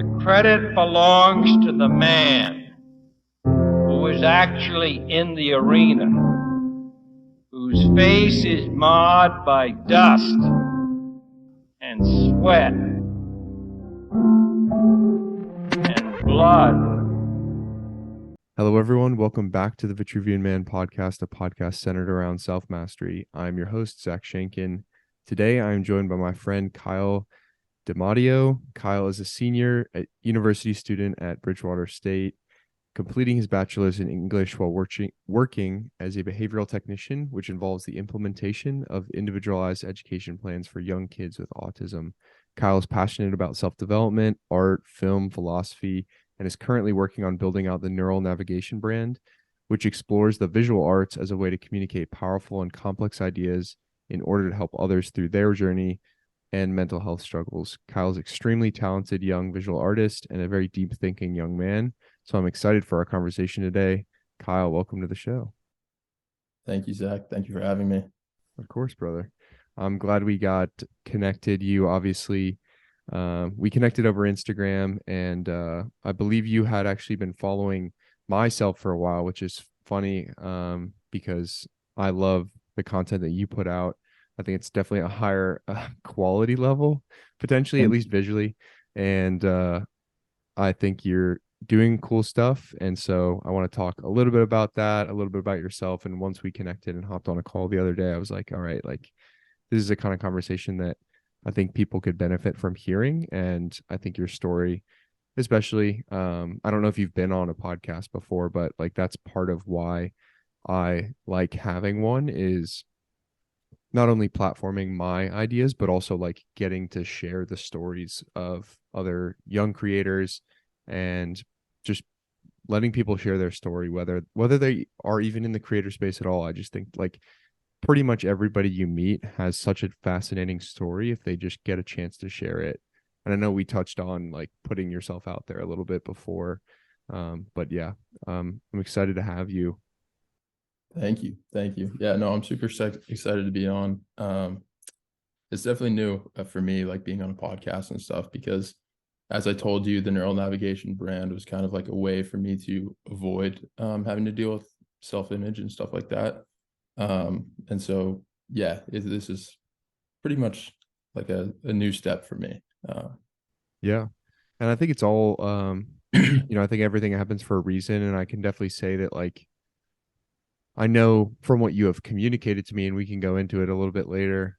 The credit belongs to the man who is actually in the arena, whose face is marred by dust and sweat and blood. Hello, everyone. Welcome back to the Vitruvian Man podcast, a podcast centered around self-mastery. I'm your host, Zach Shankin. Today, I'm joined by my friend, Kyle DiMattio. Kyle is a senior university student at Bridgewater State, completing his bachelor's in English while working as a behavioral technician, which involves the implementation of individualized education plans for young kids with autism. Kyle is passionate about self-development, art, film, philosophy, and is currently working on building out the Neural Navigation brand, which explores the visual arts as a way to communicate powerful and complex ideas in order to help others through their journey and mental health struggles. Kyle's extremely talented young visual artist and a very deep thinking young man. So I'm excited for our conversation today. Kyle, welcome to the show. Thank you, Zach. Thank you for having me. Of course, brother. I'm glad we got connected. You obviously, we connected over Instagram, and I believe you had actually been following myself for a while, which is funny because I love the content that you put out. I think it's definitely a higher quality level, potentially, at least visually. And I think you're doing cool stuff. And so I want to talk a little bit about that, a little bit about yourself. And once we connected and hopped on a call the other day, I was like, all right, like this is a kind of conversation that I think people could benefit from hearing. And I think your story, especially, I don't know if you've been on a podcast before, but like that's part of why I like having one, is not only platforming my ideas, but also like getting to share the stories of other young creators and just letting people share their story, whether they are even in the creator space at all. I just think like pretty much everybody you meet has such a fascinating story if they just get a chance to share it. And I know we touched on like putting yourself out there a little bit before, but yeah, I'm excited to have you. Thank you. Yeah, no, I'm super excited to be on. It's definitely new for me, like being on a podcast and stuff, because as I told you, the Neural Navigation brand was kind of like a way for me to avoid having to deal with self-image and stuff like that. And so, yeah, this is pretty much like a new step for me. Yeah. And I think it's all, I think everything happens for a reason. And I can definitely say that, like, I know from what you have communicated to me, and we can go into it a little bit later,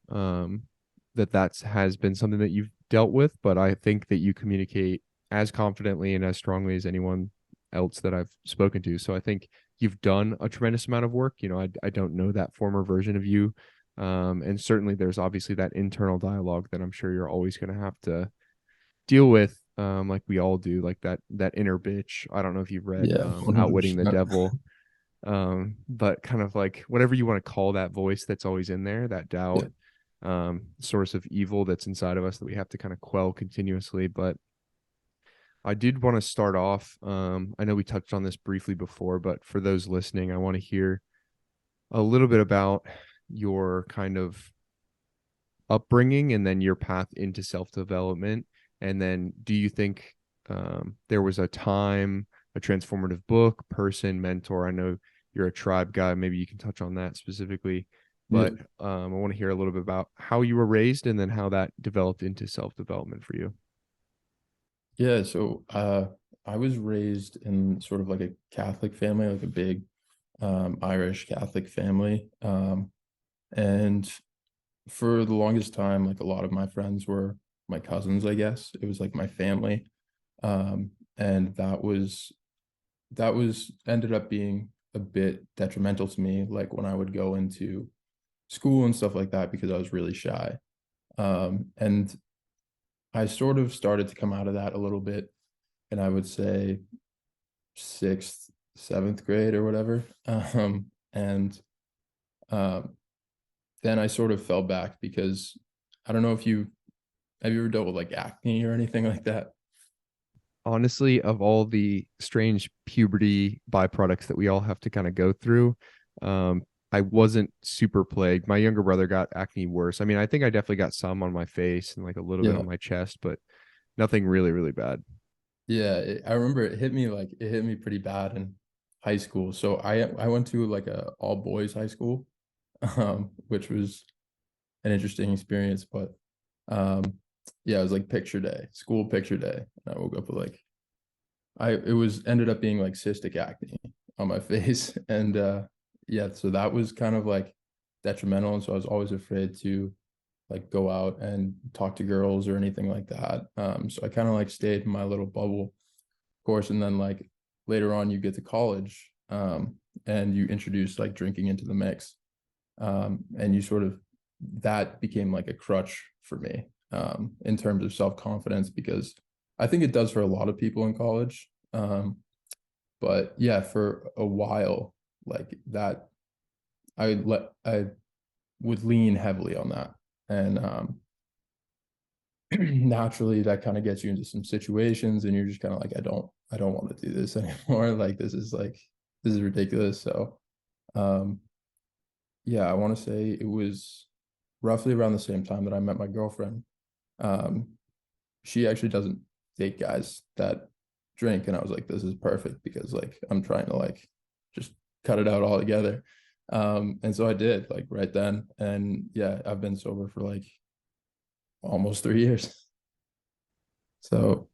that has been something that you've dealt with, but I think that you communicate as confidently and as strongly as anyone else that I've spoken to. So I think you've done a tremendous amount of work. I don't know that former version of you. And certainly there's obviously that internal dialogue that I'm sure you're always going to have to deal with, like we all do, like that inner bitch. I don't know if you've read Outwitting the Devil, but kind of like whatever you want to call that voice that's always in there, that doubt, source of evil that's inside of us that we have to kind of quell continuously. But I did want to start off, I know we touched on this briefly before, but for those listening, I want to hear a little bit about your kind of upbringing and then your path into self-development. And then do you think there was a time, a transformative book, person, mentor? I know you're a tribe guy. Maybe you can touch on that specifically. But I want to hear a little bit about how you were raised and then how that developed into self-development for you. Yeah, so I was raised in sort of like a Catholic family, like a big Irish Catholic family. And for the longest time, like a lot of my friends were my cousins, I guess. It was like my family. And that was ended up being a bit detrimental to me, like when I would go into school and stuff like that, because I was really shy. And I sort of started to come out of that a little bit, and I would say 6th, 7th grade or whatever. And then I sort of fell back because I don't know if have you ever dealt with like acne or anything like that? Honestly, of all the strange puberty byproducts that we all have to kind of go through, I wasn't super plagued. My younger brother got acne worse. I mean, I think I definitely got some on my face and like a little bit on my chest, but nothing really, really bad. Yeah, I remember it hit me pretty bad in high school. So I went to like a all boys high school, which was an interesting experience. But yeah, it was like picture day, school picture day. And I woke up with like it was ended up being like cystic acne on my face. And yeah, so that was kind of like detrimental. And so I was always afraid to like go out and talk to girls or anything like that. So I kind of like stayed in my little bubble, of course. And then like later on, you get to college, and you introduce like drinking into the mix, and you sort of that became like a crutch for me, in terms of self confidence, because I think it does for a lot of people in college. But yeah, for a while, like that, I would lean heavily on that, and naturally that kind of gets you into some situations and you're just kind of like, I don't want to do this anymore. Like this is ridiculous. So um yeah, I want to say it was roughly around the same time that I met my girlfriend. um she actually doesn't date guys that drink, and I was like, this is perfect, because like I'm trying to like just cut it out altogether. And so I did, like, right then. And yeah, I've been sober for like almost 3 years. So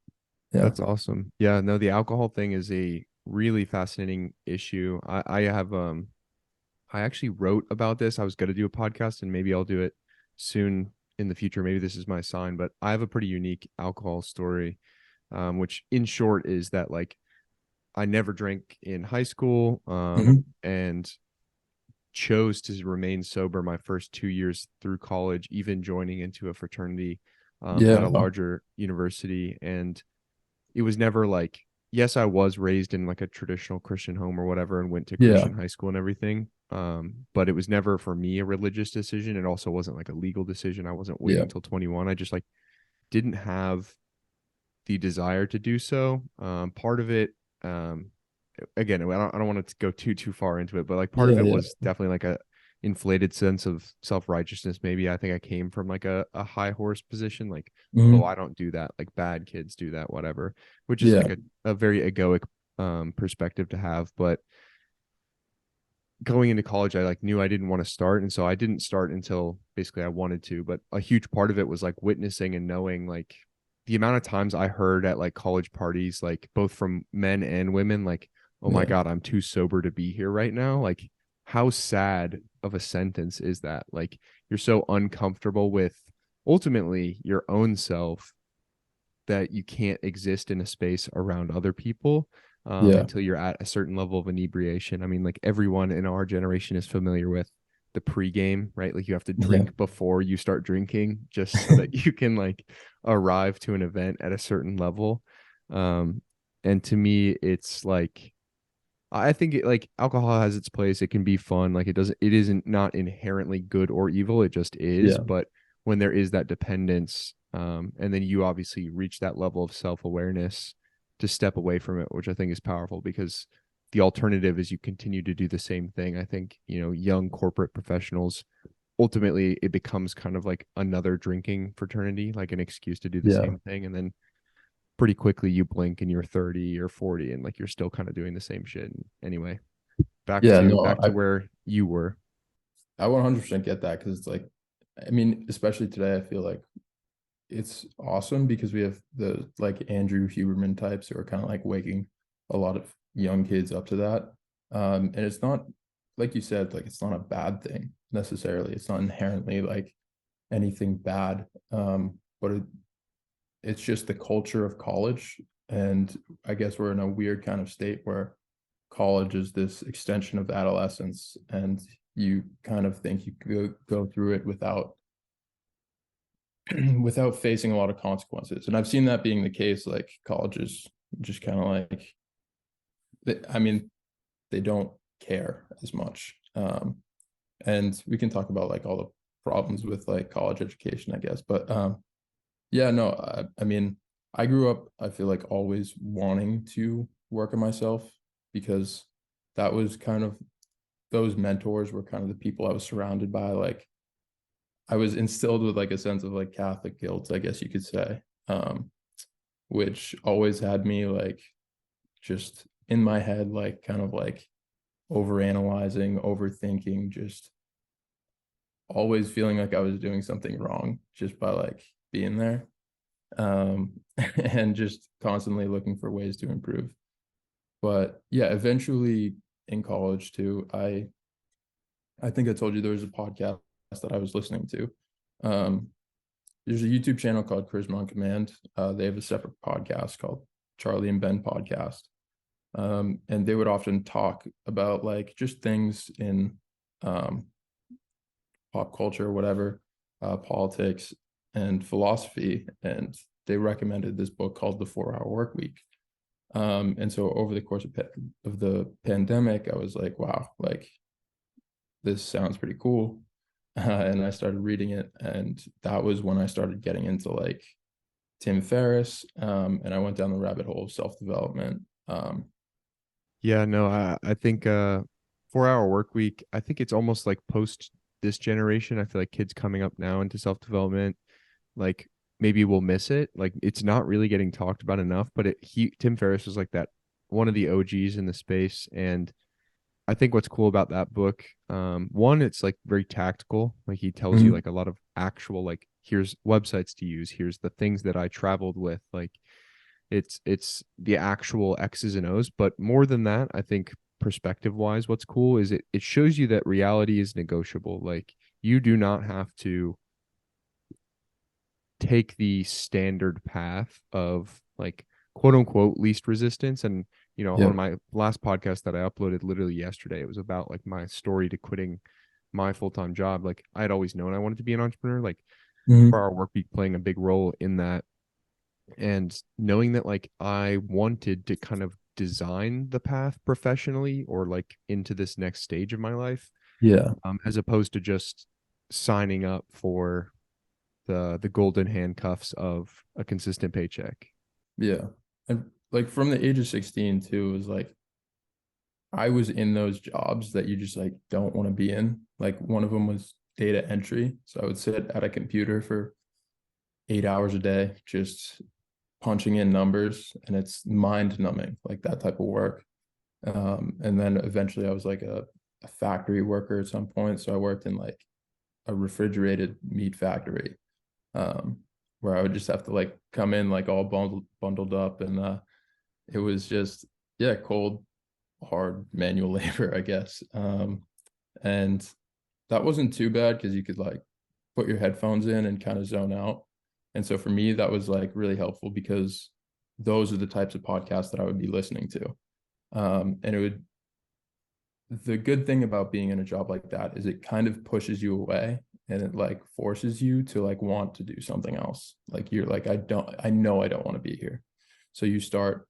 yeah. That's awesome. Yeah, no, the alcohol thing is a really fascinating issue. I actually wrote about this. I was going to do a podcast and maybe I'll do it soon in the future. Maybe this is my sign, but I have a pretty unique alcohol story, which in short is that like I never drank in high school, Mhm. and chose to remain sober my first 2 years through college, even joining into a fraternity at Yeah. a larger university. And it was never like, yes, I was raised in like a traditional Christian home or whatever and went to Yeah. Christian high school and everything. But it was never for me a religious decision. It also wasn't like a legal decision. I wasn't Yeah. waiting till 21. I just like didn't have the desire to do so. Part of it, again, I don't want to go too far into it, but like part of Yeah. it Yeah. was definitely like a inflated sense of self-righteousness. Maybe I think I came from like a high horse position, like, oh, Mhm. I don't do that, like bad kids do that, whatever, which is Yeah. like a very egoic perspective to have. But going into college, I like knew I didn't want to start, and so I didn't start until basically I wanted to. But a huge part of it was like witnessing and knowing like the amount of times I heard at like college parties, like both from men and women, like, oh my Yeah. God, I'm too sober to be here right now. Like, how sad of a sentence is that? Like, you're so uncomfortable with ultimately your own self that you can't exist in a space around other people, Yeah. until you're at a certain level of inebriation. I mean, like everyone in our generation is familiar with the pregame, right? Like you have to Yeah. drink before you start drinking just so that you can like arrive to an event at a certain level. Um, and to me, it's like, I think it, like alcohol has its place. It can be fun. Like it isn't not inherently good or evil. It just is. Yeah. But when there is that dependence, and then you obviously reach that level of self-awareness to step away from it, which I think is powerful because the alternative is you continue to do the same thing. I think, young corporate professionals, ultimately it becomes kind of like another drinking fraternity, like an excuse to do the Yeah. same thing. And then pretty quickly you blink and you're 30 or 40 and like you're still kind of doing the same shit. And anyway, back Yeah. to No, back to where you were. I 100% get that, because it's like, I mean, especially today, I feel like it's awesome because we have the like Andrew Huberman types who are kind of like waking a lot of young kids up to that. And it's not, like you said, like it's not a bad thing necessarily. It's not inherently like anything bad. But it's just the culture of college. And I guess we're in a weird kind of state where college is this extension of adolescence, and you kind of think you could go through it without without facing a lot of consequences. And I've seen that being the case. Like colleges just kind of like, I mean, they don't care as much. And we can talk about like all the problems with like college education, I guess. But yeah, no, I mean, I grew up, I feel like, always wanting to work on myself, because that was kind of, those mentors were kind of the people I was surrounded by. Like I was instilled with like a sense of like Catholic guilt, I guess you could say. which always had me like just in my head, like kind of like overanalyzing, overthinking, just always feeling like I was doing something wrong just by like being there. And just constantly looking for ways to improve. But yeah, eventually in college too, I think I told you there was a podcast that I was listening to. Um, there's a YouTube channel called Charisma on Command. They have a separate podcast called Charlie and Ben Podcast. And they would often talk about like just things in um, pop culture, whatever, politics and philosophy. And they recommended this book called The 4 Hour Work Week. And so over the course of the pandemic, I was like, wow, like this sounds pretty cool. And I started reading it. And that was when I started getting into like Tim Ferriss. And I went down the rabbit hole of self-development. Yeah, no, I think 4 hour work week, I think it's almost like post this generation. I feel like kids coming up now into self-development, like maybe we'll miss it. Like it's not really getting talked about enough, but Tim Ferriss was like that, one of the OGs in the space. And I think what's cool about that book, one, it's like very tactical. Like he tells you Mhm. like a lot of actual, like, here's websites to use, here's the things that I traveled with. Like it's the actual X's and O's. But more than that, I think perspective wise, what's cool is it shows you that reality is negotiable. Like you do not have to take the standard path of like quote unquote least resistance. And Yeah. on my last podcast that I uploaded literally yesterday, it was about like my story to quitting my full-time job. Like I had always known I wanted to be an entrepreneur, like for Mhm. our work week playing a big role in that, and knowing that like I wanted to kind of design the path professionally or like into this next stage of my life, Yeah. as opposed to just signing up for the golden handcuffs of a consistent paycheck. Yeah. And like from the age of 16 too, it was like I was in those jobs that you just like don't want to be in. Like one of them was data entry. So I would sit at a computer for 8 hours a day, just punching in numbers, and it's mind numbing, like that type of work. And then eventually I was like a factory worker at some point. So I worked in like a refrigerated meat factory, um, where I would just have to like come in like all bundled up, and it was just, yeah, cold, hard manual labor, I guess. And that wasn't too bad because you could like put your headphones in and kind of zone out. And so for me, that was like really helpful because those are the types of podcasts that I would be listening to. And the good thing about being in a job like that is it kind of pushes you away, and it like forces you to like want to do something else. Like you're like, I know I don't want to be here. So you start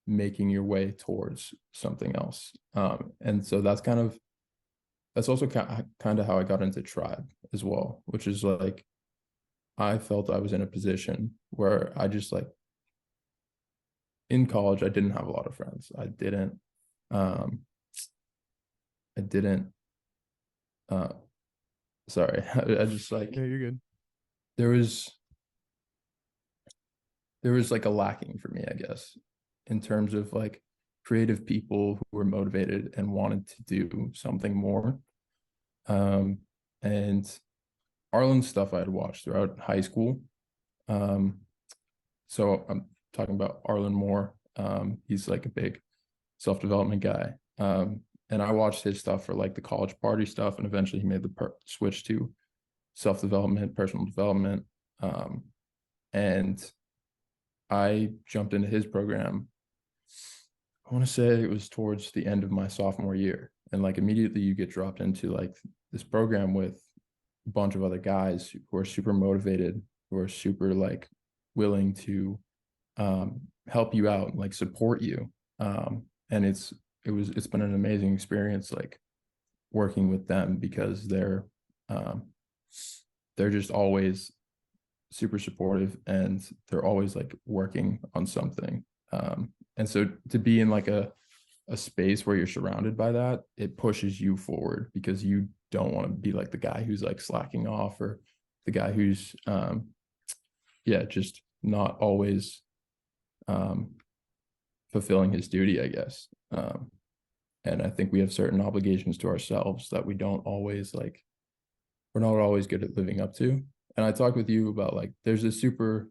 making your way towards something else. And so that's also kind of how I got into Tribe as well, which is like I felt I was in a position where I just like in college I didn't have a lot of friends. Um I didn't uh sorry. I just like Yeah, you're good. there was there was like a lacking for me, I guess, in terms of like creative people who were motivated and wanted to do something more. Um and Arlen's stuff I had watched throughout high school. Um so I'm talking about Arlen Moore. He's like a big self-development guy. And I watched his stuff for like the college party stuff, and eventually he made the switch to self-development, personal development. Um, and I jumped into his program. I want to say it was towards the end of my sophomore year. And like immediately you get dropped into like this program with a bunch of other guys who are super motivated, who are super like willing to help you out and like support you. And it's been an amazing experience like working with them because um, they're just always super supportive, and they're always like working on something. And so to be in like a space where you're surrounded by that, it pushes you forward because you don't want to be like the guy who's like slacking off, or the guy who's yeah, just not always fulfilling his duty, I guess. And I think we have certain obligations to ourselves that we don't always like, we're not always good at living up to. And I talked with you about like, there's a super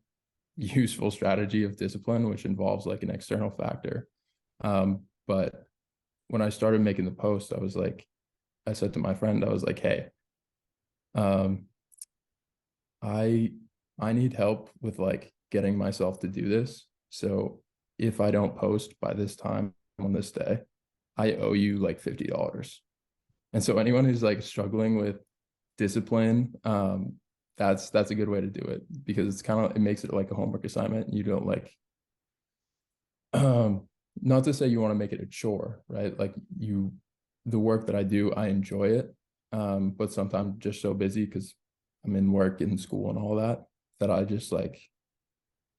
useful strategy of discipline, which involves like an external factor. But when I started making the post, I was like, I said to my friend, I was like, hey, I need help with like getting myself to do this. So if I don't post by this time on this day, I owe you like $50. And so anyone who's like struggling with discipline, that's a good way to do it, because it's kind of, it makes it like a homework assignment. You don't like, not to say you want to make it a chore, right? Like the work that I do, I enjoy it. But sometimes I'm just so busy because I'm in work and school and all that, that I just like,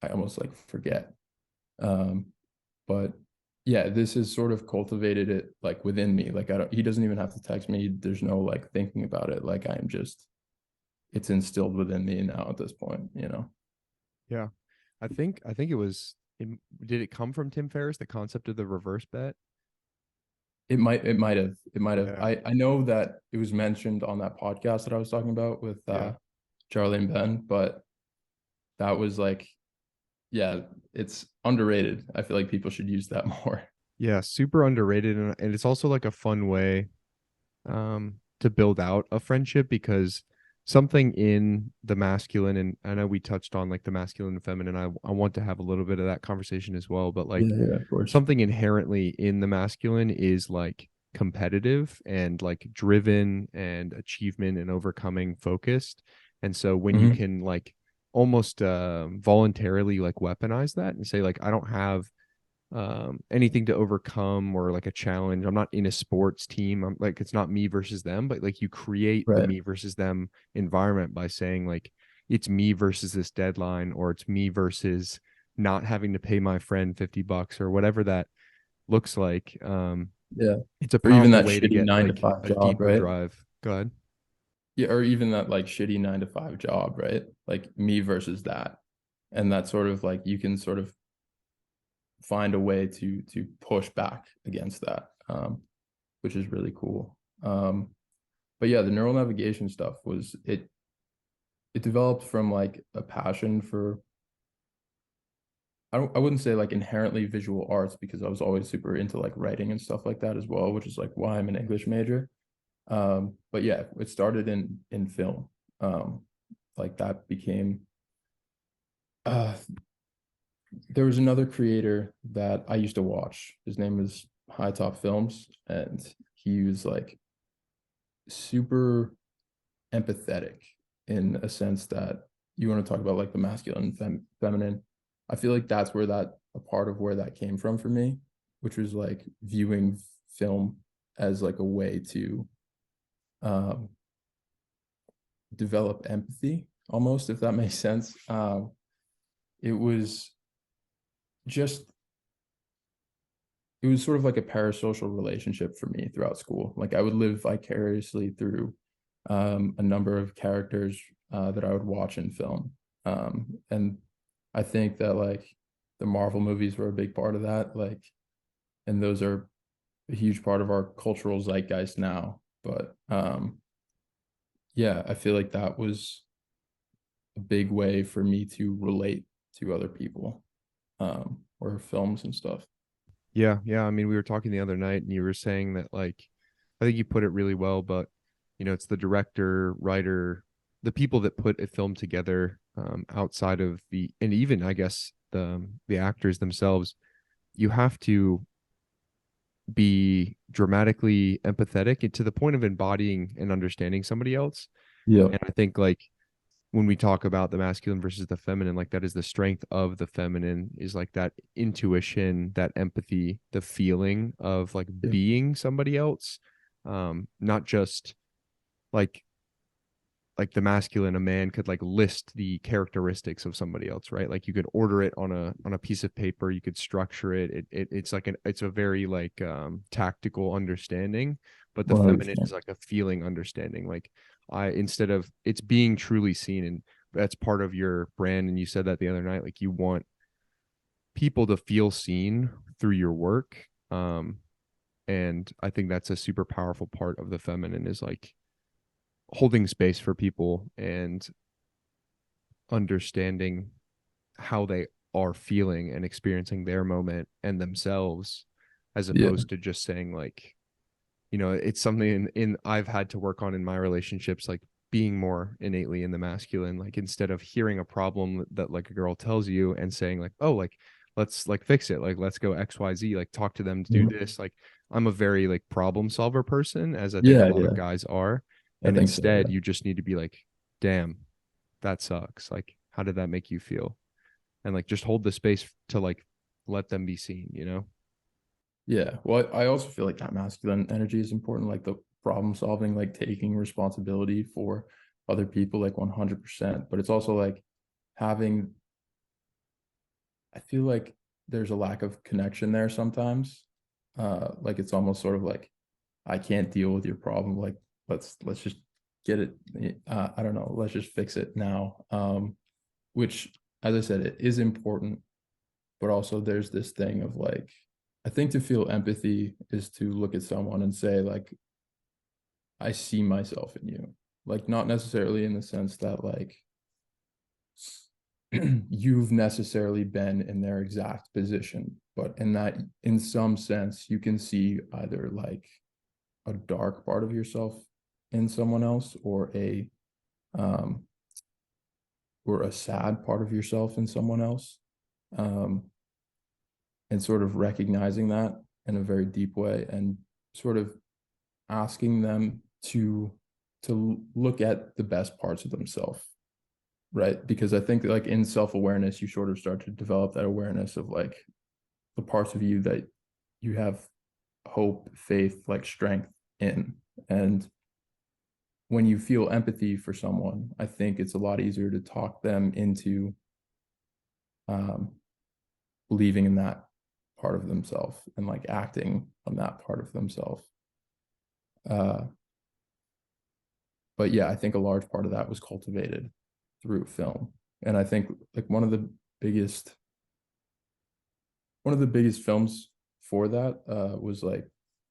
I almost like forget. But yeah, this has sort of cultivated it like within me. Like he doesn't even have to text me. There's no like thinking about it. Like I'm just, it's instilled within me now at this point, you know? Yeah. I think it was, did it come from Tim Ferriss, the concept of the reverse bet? It might have. Yeah. I know that it was mentioned on that podcast that I was talking about with Charlie and Ben, but that was like, yeah, it's underrated. I feel like people should use that more. Yeah, super underrated, and it's also like a fun way to build out a friendship, because something in the masculine, and I know we touched on like the masculine and feminine. I want to have a little bit of that conversation as well, but like Yeah, of course. something inherently in the masculine is like competitive and like driven and achievement and overcoming focused. And so when you can like almost voluntarily like weaponize that and say like, I don't have anything to overcome or like a challenge. I'm not in a sports team. I'm like, it's not me versus them, but like you create the Right. me versus them environment by saying like, it's me versus this deadline, or it's me versus not having to pay my friend $50 or whatever that looks like. Yeah. It's a Or even powerful that way to shitty get nine to like five a job, deeper right? drive. Go ahead. Yeah, or even that like shitty 9 to 5 job, right? Like me versus that. And that sort of like you can sort of find a way to push back against that, which is really cool. But yeah, the neural navigation stuff was it developed from like a passion for, I wouldn't say like inherently visual arts, because I was always super into like writing and stuff like that as well, which is like why I'm an English major. But yeah, it started in film. Like that became there was another creator that I used to watch. His name was High Top Films, and he was like super empathetic in a sense that you want to talk about like the masculine and feminine. I feel like that's where that a part of where that came from for me, which was like viewing film as like a way to um, develop empathy, almost, if that makes sense. It was just, it was sort of like a parasocial relationship for me throughout school. Like I would live vicariously through a number of characters that I would watch in film. And I think that like the Marvel movies were a big part of that. Like, and those are a huge part of our cultural zeitgeist now. But yeah, I feel like that was a big way for me to relate to other people, or films and stuff. Yeah, yeah. I mean, we were talking the other night and you were saying that like, I think you put it really well, but it's the director, writer, the people that put a film together, outside of and even I guess the actors themselves. You have to be dramatically empathetic and to the point of embodying and understanding somebody else. Yeah. And I think like when we talk about the masculine versus the feminine, like that is the strength of the feminine, is like that intuition, that empathy, the feeling of like Yeah. being somebody else. Not just like the masculine, a man could like list the characteristics of somebody else, right? Like you could order it on a piece of paper, you could structure it. It's like it's a very like tactical understanding, but the feminine 100%. is like a feeling understanding. Like instead of it's being truly seen, and that's part of your brand. And you said that the other night, like you want people to feel seen through your work. And I think that's a super powerful part of the feminine, is like holding space for people and understanding how they are feeling and experiencing their moment and themselves, as Yeah. opposed to just saying like, it's something in I've had to work on in my relationships, like being more innately in the masculine, like instead of hearing a problem that like a girl tells you and saying like, oh, like let's like fix it, like let's go XYZ, like talk to them to do Mhm. this. Like I'm a very like problem solver person, as I think a Yeah, lot of yeah. guys are. I And think so. instead Yeah. you just need to be like, damn, that sucks. Like, how did that make you feel? And like just hold the space to like let them be seen. Yeah. Well, I also feel like that masculine energy is important, like the problem solving, like taking responsibility for other people, like 100%. But it's also like having, I feel like there's a lack of connection there sometimes. Like it's almost sort of like, I can't deal with your problem. Like, let's just get it. I don't know. Let's just fix it now. Which, as I said, it is important, but also there's this thing of like, I think to feel empathy is to look at someone and say like, I see myself in you. Like not necessarily in the sense that like you've necessarily been in their exact position, but in that in some sense you can see either like a dark part of yourself in someone else, um or a sad part of yourself in someone else. Um and sort of recognizing that in a very deep way and sort of asking them to look at the best parts of themselves, right? Because I think that like in self-awareness you sort of start to develop that awareness of like the parts of you that you have hope, faith, like strength in. And when you feel empathy for someone, I think it's a lot easier to talk them into um, believing in that part of themselves and like acting on that part of themselves. Uh, but yeah, I think a large part of that was cultivated through film. And I think like biggest one of the biggest films for that was like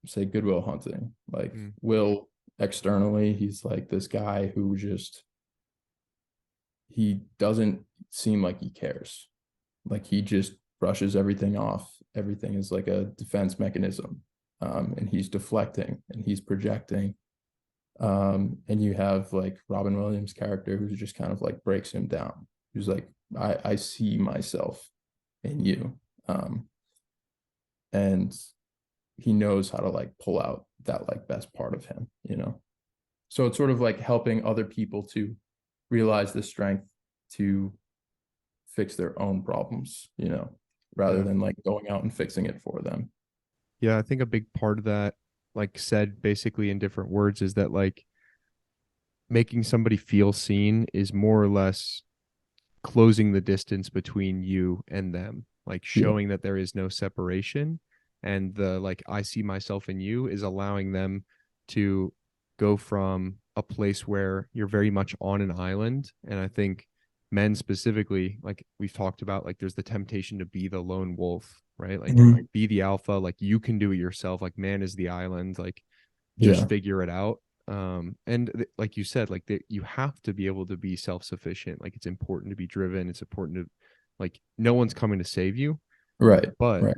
say Good Will Hunting. Like Mm. Will externally, he's like this guy who just he doesn't seem like he cares. Like he just brushes everything off. Everything is like a defense mechanism. And he's deflecting and he's projecting. And you have like Robin Williams' character who just kind of like breaks him down. Who's like, I see myself in you. And he knows how to like pull out that like best part of him. So it's sort of like helping other people to realize the strength to fix their own problems, rather Yeah. than like going out and fixing it for them. Yeah, I think a big part of that, like said basically in different words, is that like making somebody feel seen is more or less closing the distance between you and them, like Yeah. showing that there is no separation. And the like, I see myself in you is allowing them to go from a place where you're very much on an island. And I think men specifically, like we've talked about, like there's the temptation to be the lone wolf, right? Like Mhm. be the alpha, like you can do it yourself, like man is the island, like Yeah. just figure it out. Like you said, like you have to be able to be self-sufficient. Like it's important to be driven, it's important to, like, no one's coming to save you. Right. But Right.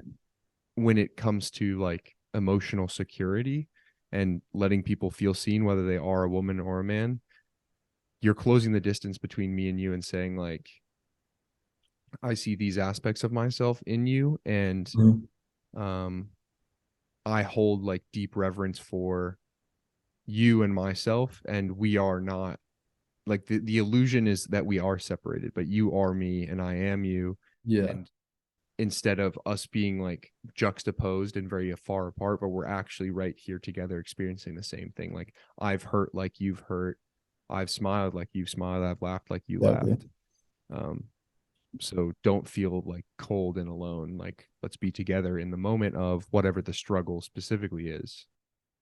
when it comes to like emotional security and letting people feel seen, whether they are a woman or a man, you're closing the distance between me and you and saying like, I see these aspects of myself in you, and Mhm. um I hold like deep reverence for you and myself, and we are not, like the illusion is that we are separated, but you are me and I am you. Yeah. And instead of us being like juxtaposed and very far apart, but we're actually right here together experiencing the same thing. Like I've hurt like you've hurt, I've smiled like you've smiled, I've laughed like you Exactly. laughed. um so don't feel like cold and alone. Like let's be together in the moment of whatever the struggle specifically is.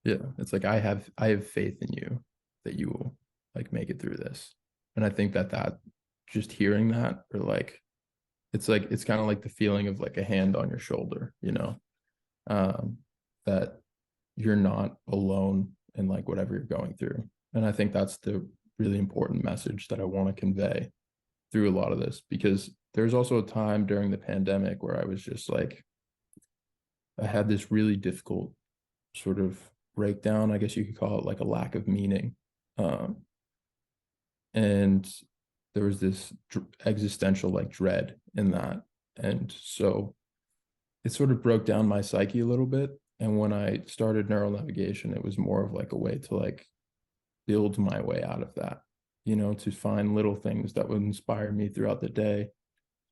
Yeah. It's like I have faith in you that you will like make it through this. And I think that just hearing that or like it's like, it's kind of like the feeling of like a hand on your shoulder, you know, that you're not alone in like whatever you're going through. And I think that's the really important message that I want to convey through a lot of this, because there's also a time during the pandemic where I was just like, I had this really difficult sort of breakdown, I guess you could call it, like a lack of meaning. Um, and there was this existential like dread in that. And so it sort of broke down my psyche a little bit. And when I started neural navigation, it was more of like a way to like build my way out of that, you know, to find little things that would inspire me throughout the day,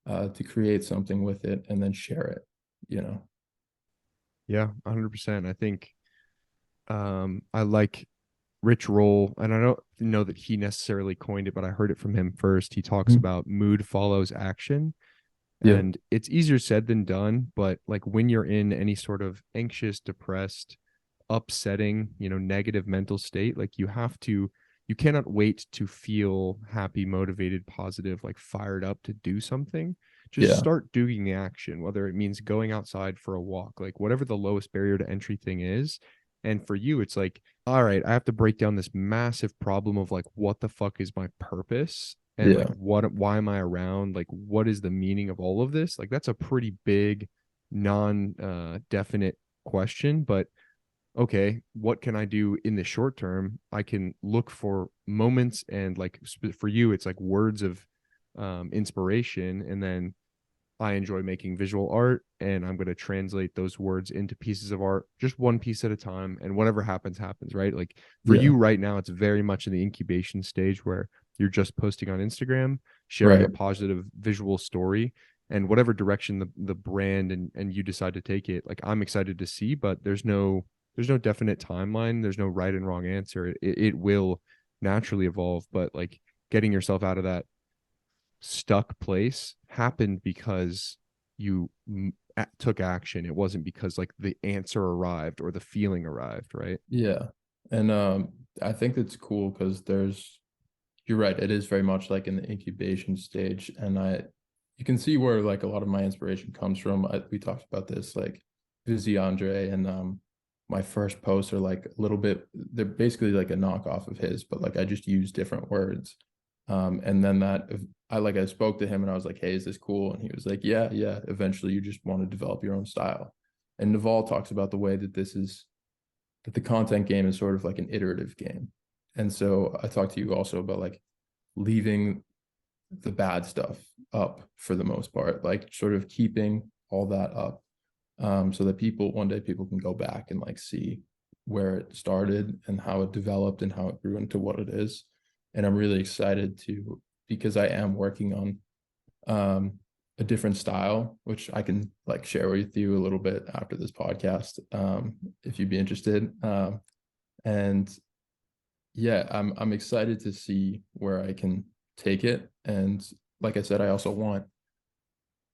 to create something with it and then share it, you know. Yeah, 100%. I think I like Rich Roll, and I don't know that he necessarily coined it, but I heard it from him first. He talks Mhm. about mood follows action, Yeah. and it's easier said than done, but like when you're in any sort of anxious, depressed, upsetting, negative mental state, like you cannot wait to feel happy, motivated, positive, like fired up to do something. Just Yeah. start doing the action, whether it means going outside for a walk, like whatever the lowest barrier to entry thing is. And for you, it's like, all right, I have to break down this massive problem of like, what the fuck is my purpose? And like, Yeah. why am I around? Like, what is the meaning of all of this? Like, that's a pretty big, non definite question, but okay, what can I do in the short term? I can look for moments and like for you, it's like words of inspiration. And then I enjoy making visual art, and I'm going to translate those words into pieces of art, just one piece at a time. And whatever happens, happens, right? Like for Yeah. you right now, it's very much in the incubation stage where you're just posting on Instagram, sharing a Right. positive visual story, and whatever direction the brand and you decide to take it, like I'm excited to see, but there's no definite timeline. There's no right and wrong answer. It will naturally evolve, but like getting yourself out of that stuck place happened because you took action. It wasn't because like the answer arrived or the feeling arrived, right? Yeah. And I think it's cool because you're right, it is very much like in the incubation stage. And you can see where like a lot of my inspiration comes from. We talked about this, like Vizzy Andre, and my first posts are like a little bit, they're basically like a knockoff of his, but like I just use different words. And then I spoke to him and I was like, hey, is this cool? And he was like, yeah, yeah. Eventually you just want to develop your own style. And Naval talks about the way that that the content game is sort of like an iterative game. And so I talked to you also about like leaving the bad stuff up for the most part, like sort of keeping all that up, so that one day people can go back and like see where it started and how it developed and how it grew into what it is. And I'm really excited because I am working on a different style, which I can like share with you a little bit after this podcast, if you'd be interested. And yeah, I'm excited to see where I can take it. And like I said, I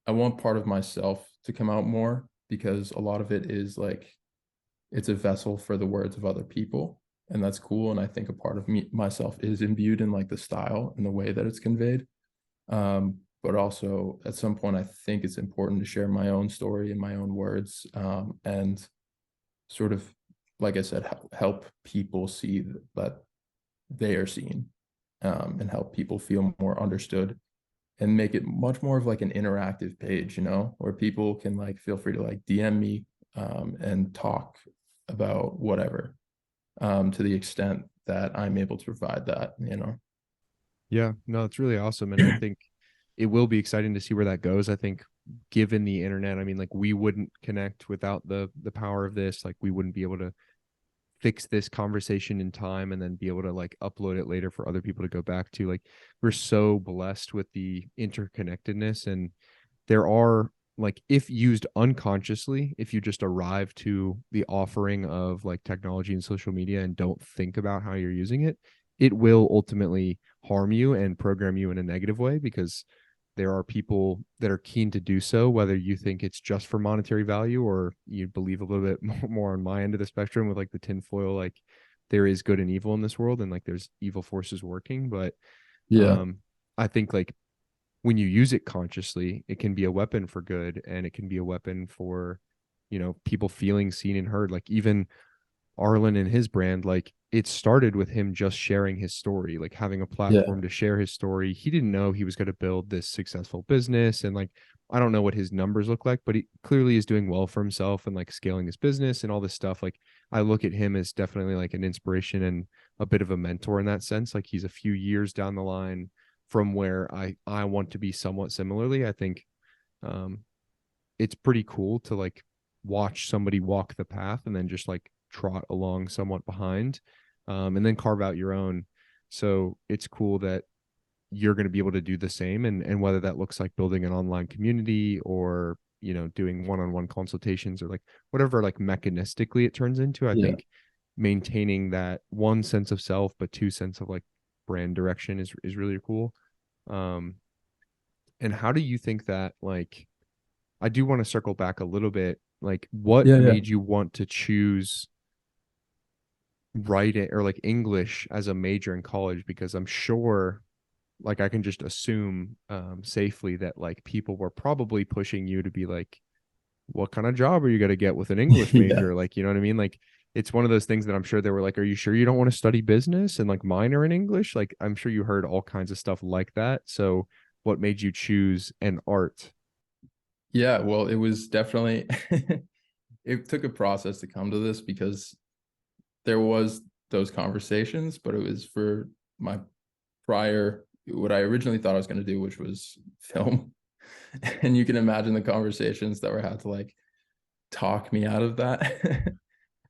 want part of myself to come out more, because a lot of it is like it's a vessel for the words of other people, and that's cool. And I think a part of myself is imbued in like the style and the way that it's conveyed. But also at some point, I think it's important to share my own story in my own words, and sort of, like I said, help people see that they are seen, and help people feel more understood, and make it much more of like an interactive page, you know, where people can like feel free to like DM me, and talk about whatever, to the extent that I'm able to provide that, you know. Yeah, no, it's really awesome. And I think it will be exciting to see where that goes. I think given the internet, I mean, like we wouldn't connect without the power of this. Like we wouldn't be able to fix this conversation in time and then be able to like upload it later for other people to go back to. Like we're so blessed with the interconnectedness, and there are like, if used unconsciously, if you just arrive to the offering of like technology and social media and don't think about how you're using it, it will ultimately harm you and program you in a negative way, because there are people that are keen to do so, whether you think it's just for monetary value or you believe a little bit more on my end of the spectrum with like the tinfoil, like there is good and evil in this world and like there's evil forces working. But Yeah. I think like when you use it consciously, it can be a weapon for good, and it can be a weapon for, people feeling seen and heard. Like even Arlen and his brand, like it started with him just sharing his story, like having a Yeah. platform to share his story. He didn't know he was going to build this successful business. And like, I don't know what his numbers look like, but he clearly is doing well for himself and like scaling his business and all this stuff. Like, I look at him as definitely like an inspiration and a bit of a mentor in that sense. Like he's a few years down the line from where I want to be somewhat similarly. I think um it's pretty cool to like watch somebody walk the path and then just like trot along somewhat behind, and then carve out your own. So it's cool that you're going to be able to do the same, and whether that looks like building an online community or doing one-on-one consultations or like whatever like mechanistically it turns into. I Yeah. think maintaining that one sense of self but two sense of like brand direction is really cool. um and how do you think that, like, I do want to circle back a little bit. Like, what Yeah. Yeah. made you want to choose writing or like English as a major in college? Because I'm sure, like, I can just assume safely that like people were probably pushing you to be like, what kind of job are you going to get with an English Yeah. major? Like, you know what I mean? Like, it's one of those things that I'm sure they were like, are you sure you don't want to study business and like minor in English? Like, I'm sure you heard all kinds of stuff like that. So, what made you choose an art? Yeah. Well, it was definitely, it took a process to come to this because there was those conversations, but it was for my prior, what I originally thought I was going to do, which was film. And you can imagine the conversations that were had to like talk me out of that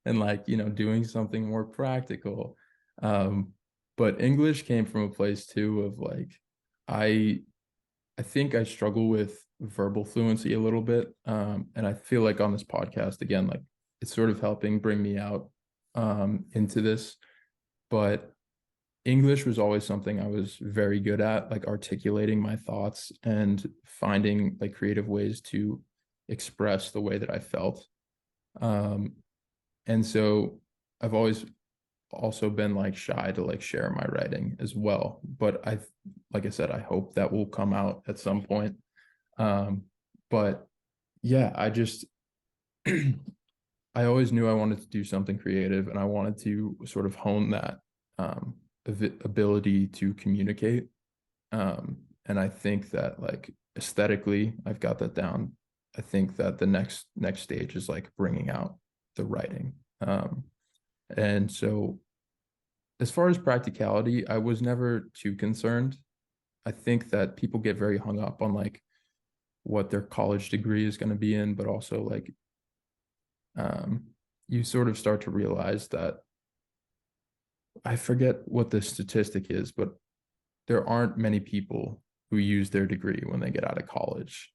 and like, doing something more practical. Um, but English came from a place too of like, I I think I struggle with verbal fluency a little bit. And I feel like on this podcast, again, like it's sort of helping bring me out into this. But English was always something I was very good at, like articulating my thoughts and finding like creative ways to express the way that I felt. Um, and so I've always also been like shy to like share my writing as well. But like I said, I hope that will come out at some point. Um, but yeah, I always knew I wanted to do something creative and I wanted to sort of hone that um, ability to communicate. And I think that like aesthetically, I've got that down. I think that the next stage is like bringing out the writing. And so as far as practicality, I was never too concerned. I think that people get very hung up on like what their college degree is going to be in, but also like um, you sort of start to realize that I forget what the statistic is, but there aren't many people who use their degree when they get out of college.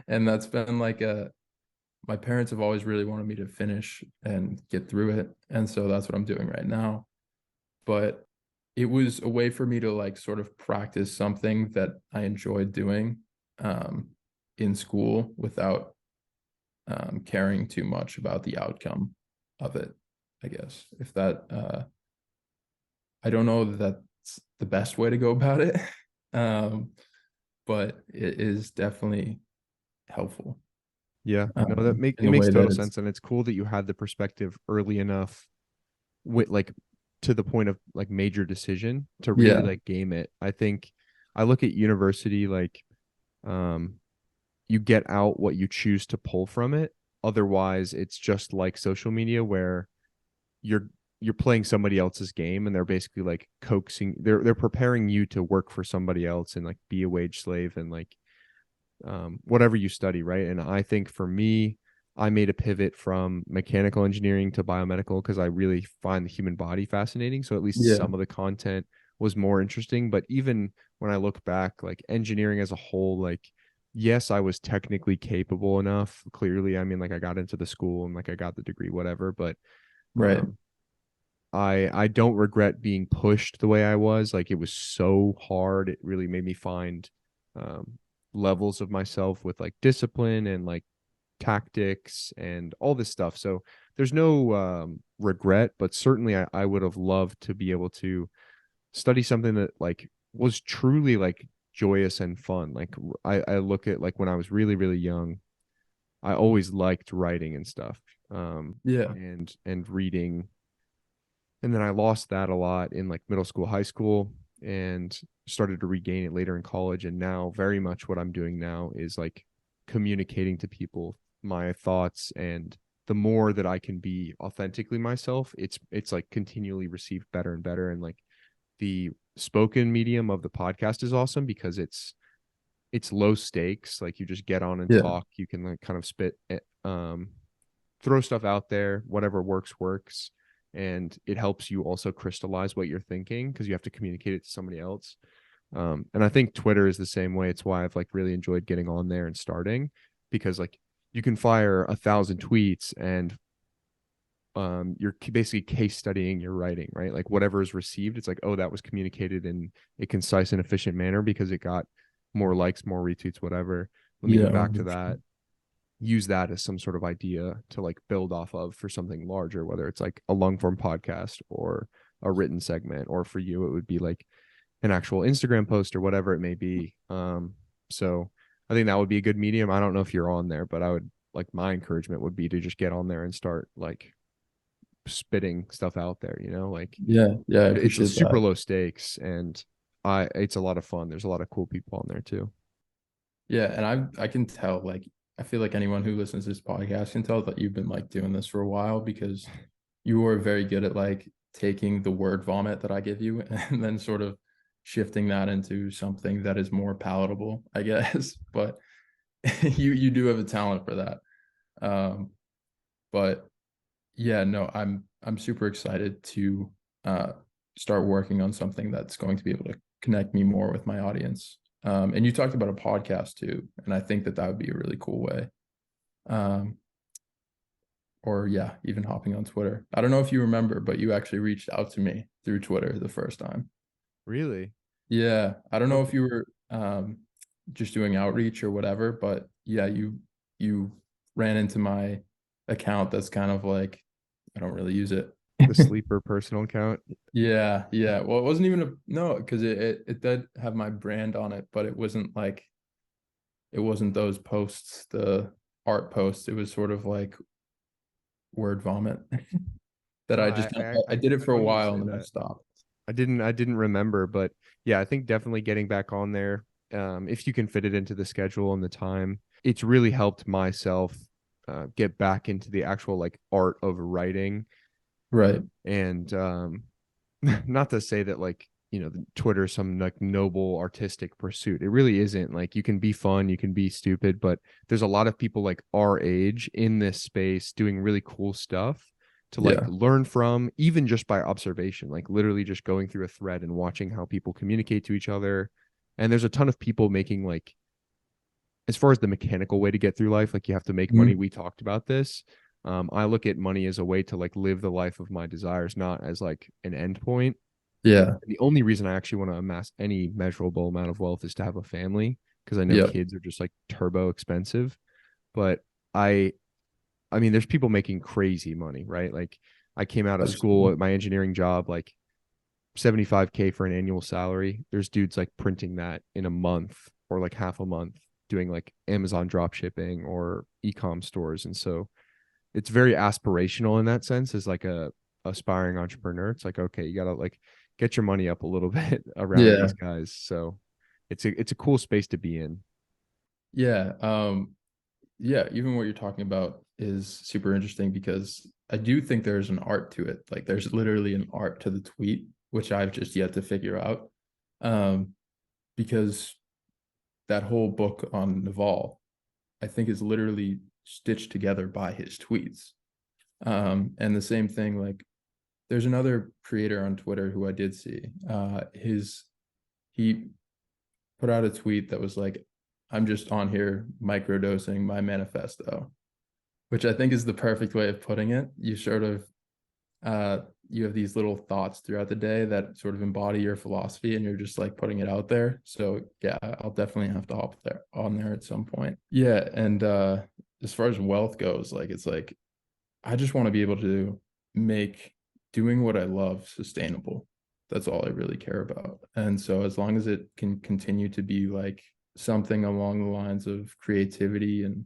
And that's been like my parents have always really wanted me to finish and get through it. And so that's what I'm doing right now. But it was a way for me to like sort of practice something that I enjoyed doing um, in school without caring too much about the outcome of it, I guess. If that, I don't know that that's the best way to go about it, um, but it is definitely helpful Yeah, no, that in it the makes way that total it's, sense, and it's cool that you had the perspective early enough with like to the point of like major decision to really yeah, like game it. I think I look at university like um you get out what you choose to pull from it. Otherwise, it's just like social media where you're you're playing somebody else's game and they're basically like coaxing they're preparing you to work for somebody else and like be a wage slave and like whatever you study, right? And I think for me, I made a pivot from mechanical engineering to biomedical because I really find the human body fascinating. So at least yeah, some of the content was more interesting. But even when I look back, like engineering as a whole, like, yes, I was technically capable enough. Clearly, I mean, like I got into the school and like I got the degree, whatever. But right, um, I don't regret being pushed the way I was. Like it was so hard. It really made me find um, levels of myself with like discipline and like tactics and all this stuff. So there's no regret, but certainly I would have loved to be able to study something that like was truly like joyous and fun. Like I look at like when I was really, really young, I always liked writing and stuff. Yeah. And reading. And then I lost that a lot in like middle school, high school, and started to regain it later in college. And now very much what I'm doing now is like communicating to people my thoughts, and the more that I can be authentically myself, it's like continually received better and better. And like the spoken medium of the podcast is awesome because it's low stakes. Like you just get on and Yeah. talk. You can like kind of throw stuff out there, whatever works. And it helps you also crystallize what you're thinking because you have to communicate it to somebody else. And I think Twitter is the same way. It's why I've like really enjoyed getting on there and starting, because like you can fire 1,000 tweets and you're basically case studying your writing, right? Like whatever is received, it's like, oh, that was communicated in a concise and efficient manner because it got more likes, more retweets, whatever. Let me Yeah. go back to that, use that as some sort of idea to like build off of for something larger, whether it's like a long form podcast or a written segment, or for you, it would be like an actual Instagram post or whatever it may be. So I think that would be a good medium. I don't know if you're on there, but I would like, my encouragement would be to just get on there and start like spitting stuff out there, like Yeah. I it's a appreciate super that. low stakes, and it's a lot of fun. There's a lot of cool people on there too. Yeah, and I can tell, like, I feel like anyone who listens to this podcast can tell that you've been like doing this for a while, because you are very good at like taking the word vomit that I give you and then sort of shifting that into something that is more palatable, I guess. But you do have a talent for that. But yeah, no, I'm super excited to start working on something that's going to be able to connect me more with my audience. And you talked about a podcast too, and I think that would be a really cool way. Or yeah, even hopping on Twitter. I don't know if you remember, but you actually reached out to me through Twitter the first time. Really? Yeah, I don't know if Okay. you were just doing outreach or whatever, but yeah, you ran into my account that's kind of like, I don't really use it. The sleeper personal account. Yeah. Well, it wasn't even no, because it did have my brand on it, but it wasn't like, it wasn't those posts, the art posts. It was sort of like word vomit that No, I just I did it I for a wouldn't while say and then I that. stopped. I didn't remember, but yeah, I think definitely getting back on there, if you can fit it into the schedule and the time, it's really helped myself get back into the actual like art of writing. Right. And not to say that like, Twitter is some like noble artistic pursuit. It really isn't. Like you can be fun, you can be stupid, but there's a lot of people like our age in this space doing really cool stuff to like Yeah. learn from, even just by observation, like literally just going through a thread and watching how people communicate to each other. And there's a ton of people making like, as far as the mechanical way to get through life, like you have to make money. Mhm. We talked about this. I look at money as a way to like live the life of my desires, not as like an end point. Yeah. The only reason I actually want to amass any measurable amount of wealth is to have a family, because I know Yeah. kids are just like turbo expensive. But I I mean, there's people making crazy money, right? Like I came out of school Absolutely. at my engineering job, like 75K for an annual salary. There's dudes like printing that in a month or like half a month, doing like Amazon drop shipping or e-com stores. And so it's very aspirational in that sense, as like a aspiring entrepreneur. It's like, okay, you gotta like get your money up a little bit around Yeah. these guys. So it's a cool space to be in. Yeah. Yeah, even what you're talking about is super interesting, because I do think there's an art to it. Like there's literally an art to the tweet, which I've just yet to figure out. Um, because that whole book on Naval, I think, is literally stitched together by his tweets. And the same thing, like there's another creator on Twitter who I did see. He put out a tweet that was like, I'm just on here microdosing my manifesto, which I think is the perfect way of putting it. You sort of you have these little thoughts throughout the day that sort of embody your philosophy, and you're just like putting it out there. So yeah, I'll definitely have to hop there on there at some point. Yeah, and as far as wealth goes, like it's like I just want to be able to make doing what I love sustainable. That's all I really care about. And so as long as it can continue to be like something along the lines of creativity and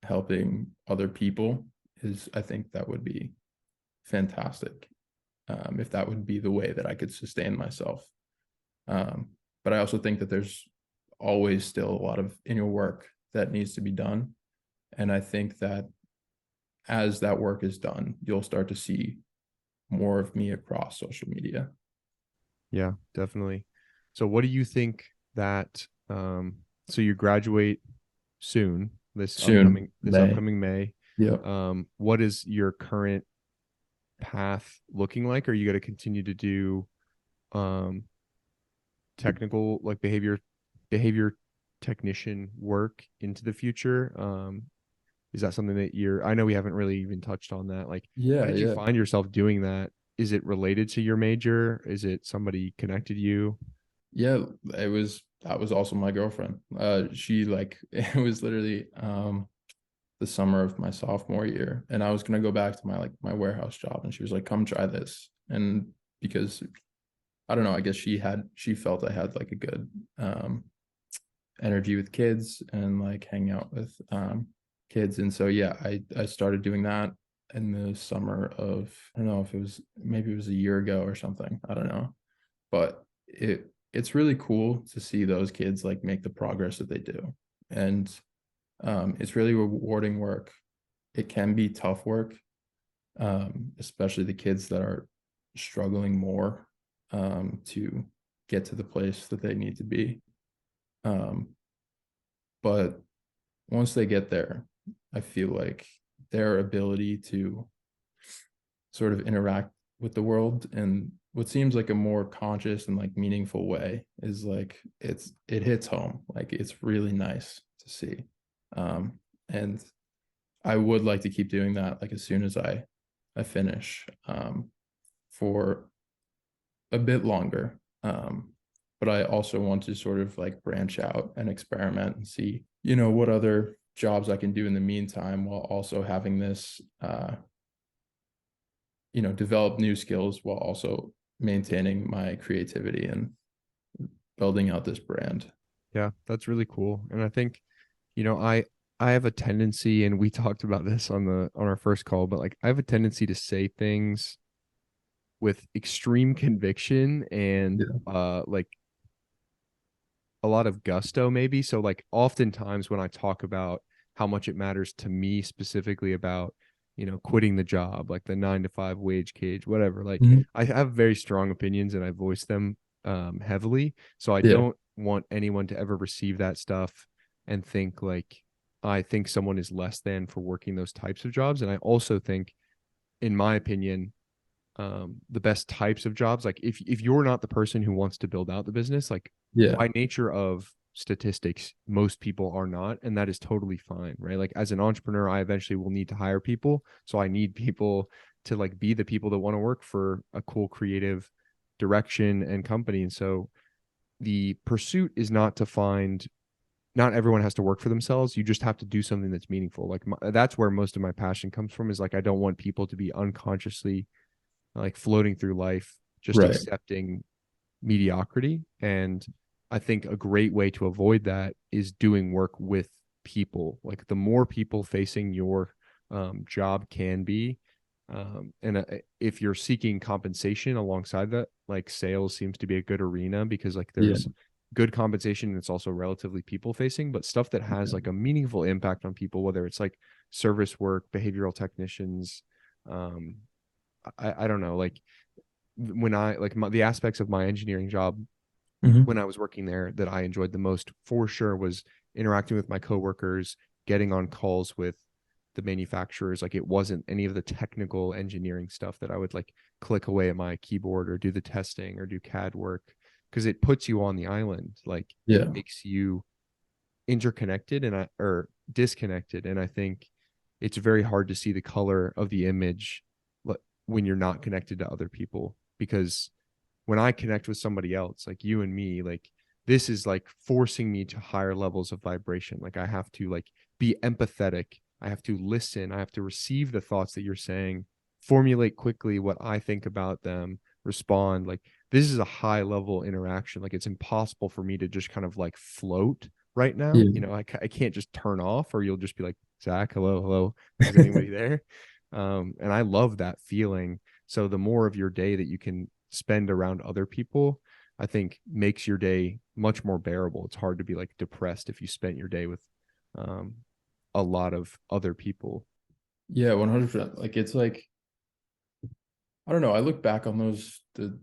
helping other people, I think that would be fantastic. If that would be the way that I could sustain myself. But I also think that there's always still a lot of inner work that needs to be done. And I think that as that work is done, you'll start to see more of me across social media. Yeah, definitely. So what do you think that so you graduate soon, Soon, this May. upcoming May. Yeah. What is your current path looking like? Are you going to continue to do um technical, like behavior technician work into the future? Is that something that I know we haven't really even touched on that. Like, how Yeah, did you yeah. find yourself doing that? Is it related to your major? Is it somebody connected you? Yeah, that was also my girlfriend. She like it was literally the summer of my sophomore year, and I was gonna go back to my warehouse job, and she was like, "Come try this." And because I don't know, I guess she felt I had like a good energy with kids and like hang out with kids. And so yeah, I started doing that in the summer of, I don't know if it was, maybe it was a year ago or something. I don't know. But it's really cool to see those kids like make the progress that they do. And it's really rewarding work. It can be tough work, especially the kids that are struggling more to get to the place that they need to be. Um, but once they get there, I feel like their ability to sort of interact with the world in what seems like a more conscious and like meaningful way is like it hits home. Like it's really nice to see. And I would like to keep doing that like as soon as I finish for a bit longer. But I also want to sort of like branch out and experiment and see, what other jobs I can do in the meantime while also having this, develop new skills while also maintaining my creativity and building out this brand. Yeah, that's really cool. And I think, I have a tendency, and we talked about this on our first call, but like I have a tendency to say things with extreme conviction and Yeah. like a lot of gusto maybe. So like oftentimes when I talk about how much it matters to me specifically about, quitting the job, like the 9 to 5 wage cage, whatever, like Mhm. I have very strong opinions and I voice them heavily. So I Yeah. don't want anyone to ever receive that stuff and think like I think someone is less than for working those types of jobs. And I also think, in my opinion, the best types of jobs, like if you're not the person who wants to build out the business, like Yeah. by nature of statistics, most people are not, and that is totally fine, right? Like as an entrepreneur, I eventually will need to hire people, so I need people to like be the people that want to work for a cool creative direction and company. And so the pursuit is not to find, not everyone has to work for themselves. You just have to do something that's meaningful. Like that's where most of my passion comes from, is like I don't want people to be unconsciously like floating through life just Right. accepting mediocrity. And I think a great way to avoid that is doing work with people. Like the more people facing your job can be, and if you're seeking compensation alongside that, like sales seems to be a good arena because like Yeah. there's good compensation and it's also relatively people facing, but stuff that has like a meaningful impact on people, whether it's like service work, behavioral technicians, um, I don't know, like when I like the aspects of my engineering job Mhm. when I was working there that I enjoyed the most for sure was interacting with my coworkers, getting on calls with the manufacturers. Like it wasn't any of the technical engineering stuff that I would like click away at my keyboard or do the testing or do CAD work, because it puts you on the island. Like it Yeah. makes you interconnected or disconnected. And I think it's very hard to see the color of the image when you're not connected to other people, because when I connect with somebody else, like you and me, like this is like forcing me to higher levels of vibration. Like I have to like be empathetic. I have to listen. I have to receive the thoughts that you're saying, formulate quickly what I think about them, respond. Like this is a high level interaction. Like it's impossible for me to just kind of like float right now. Yeah. You know, I can't just turn off, or you'll just be like, Zach, hello, hello. Is anybody there? And I love that feeling. So the more of your day that you can spend around other people, I think makes your day much more bearable. It's hard to be like depressed if you spent your day with um, a lot of other people. Yeah, 100%. Like it's like, I don't know. I look back on the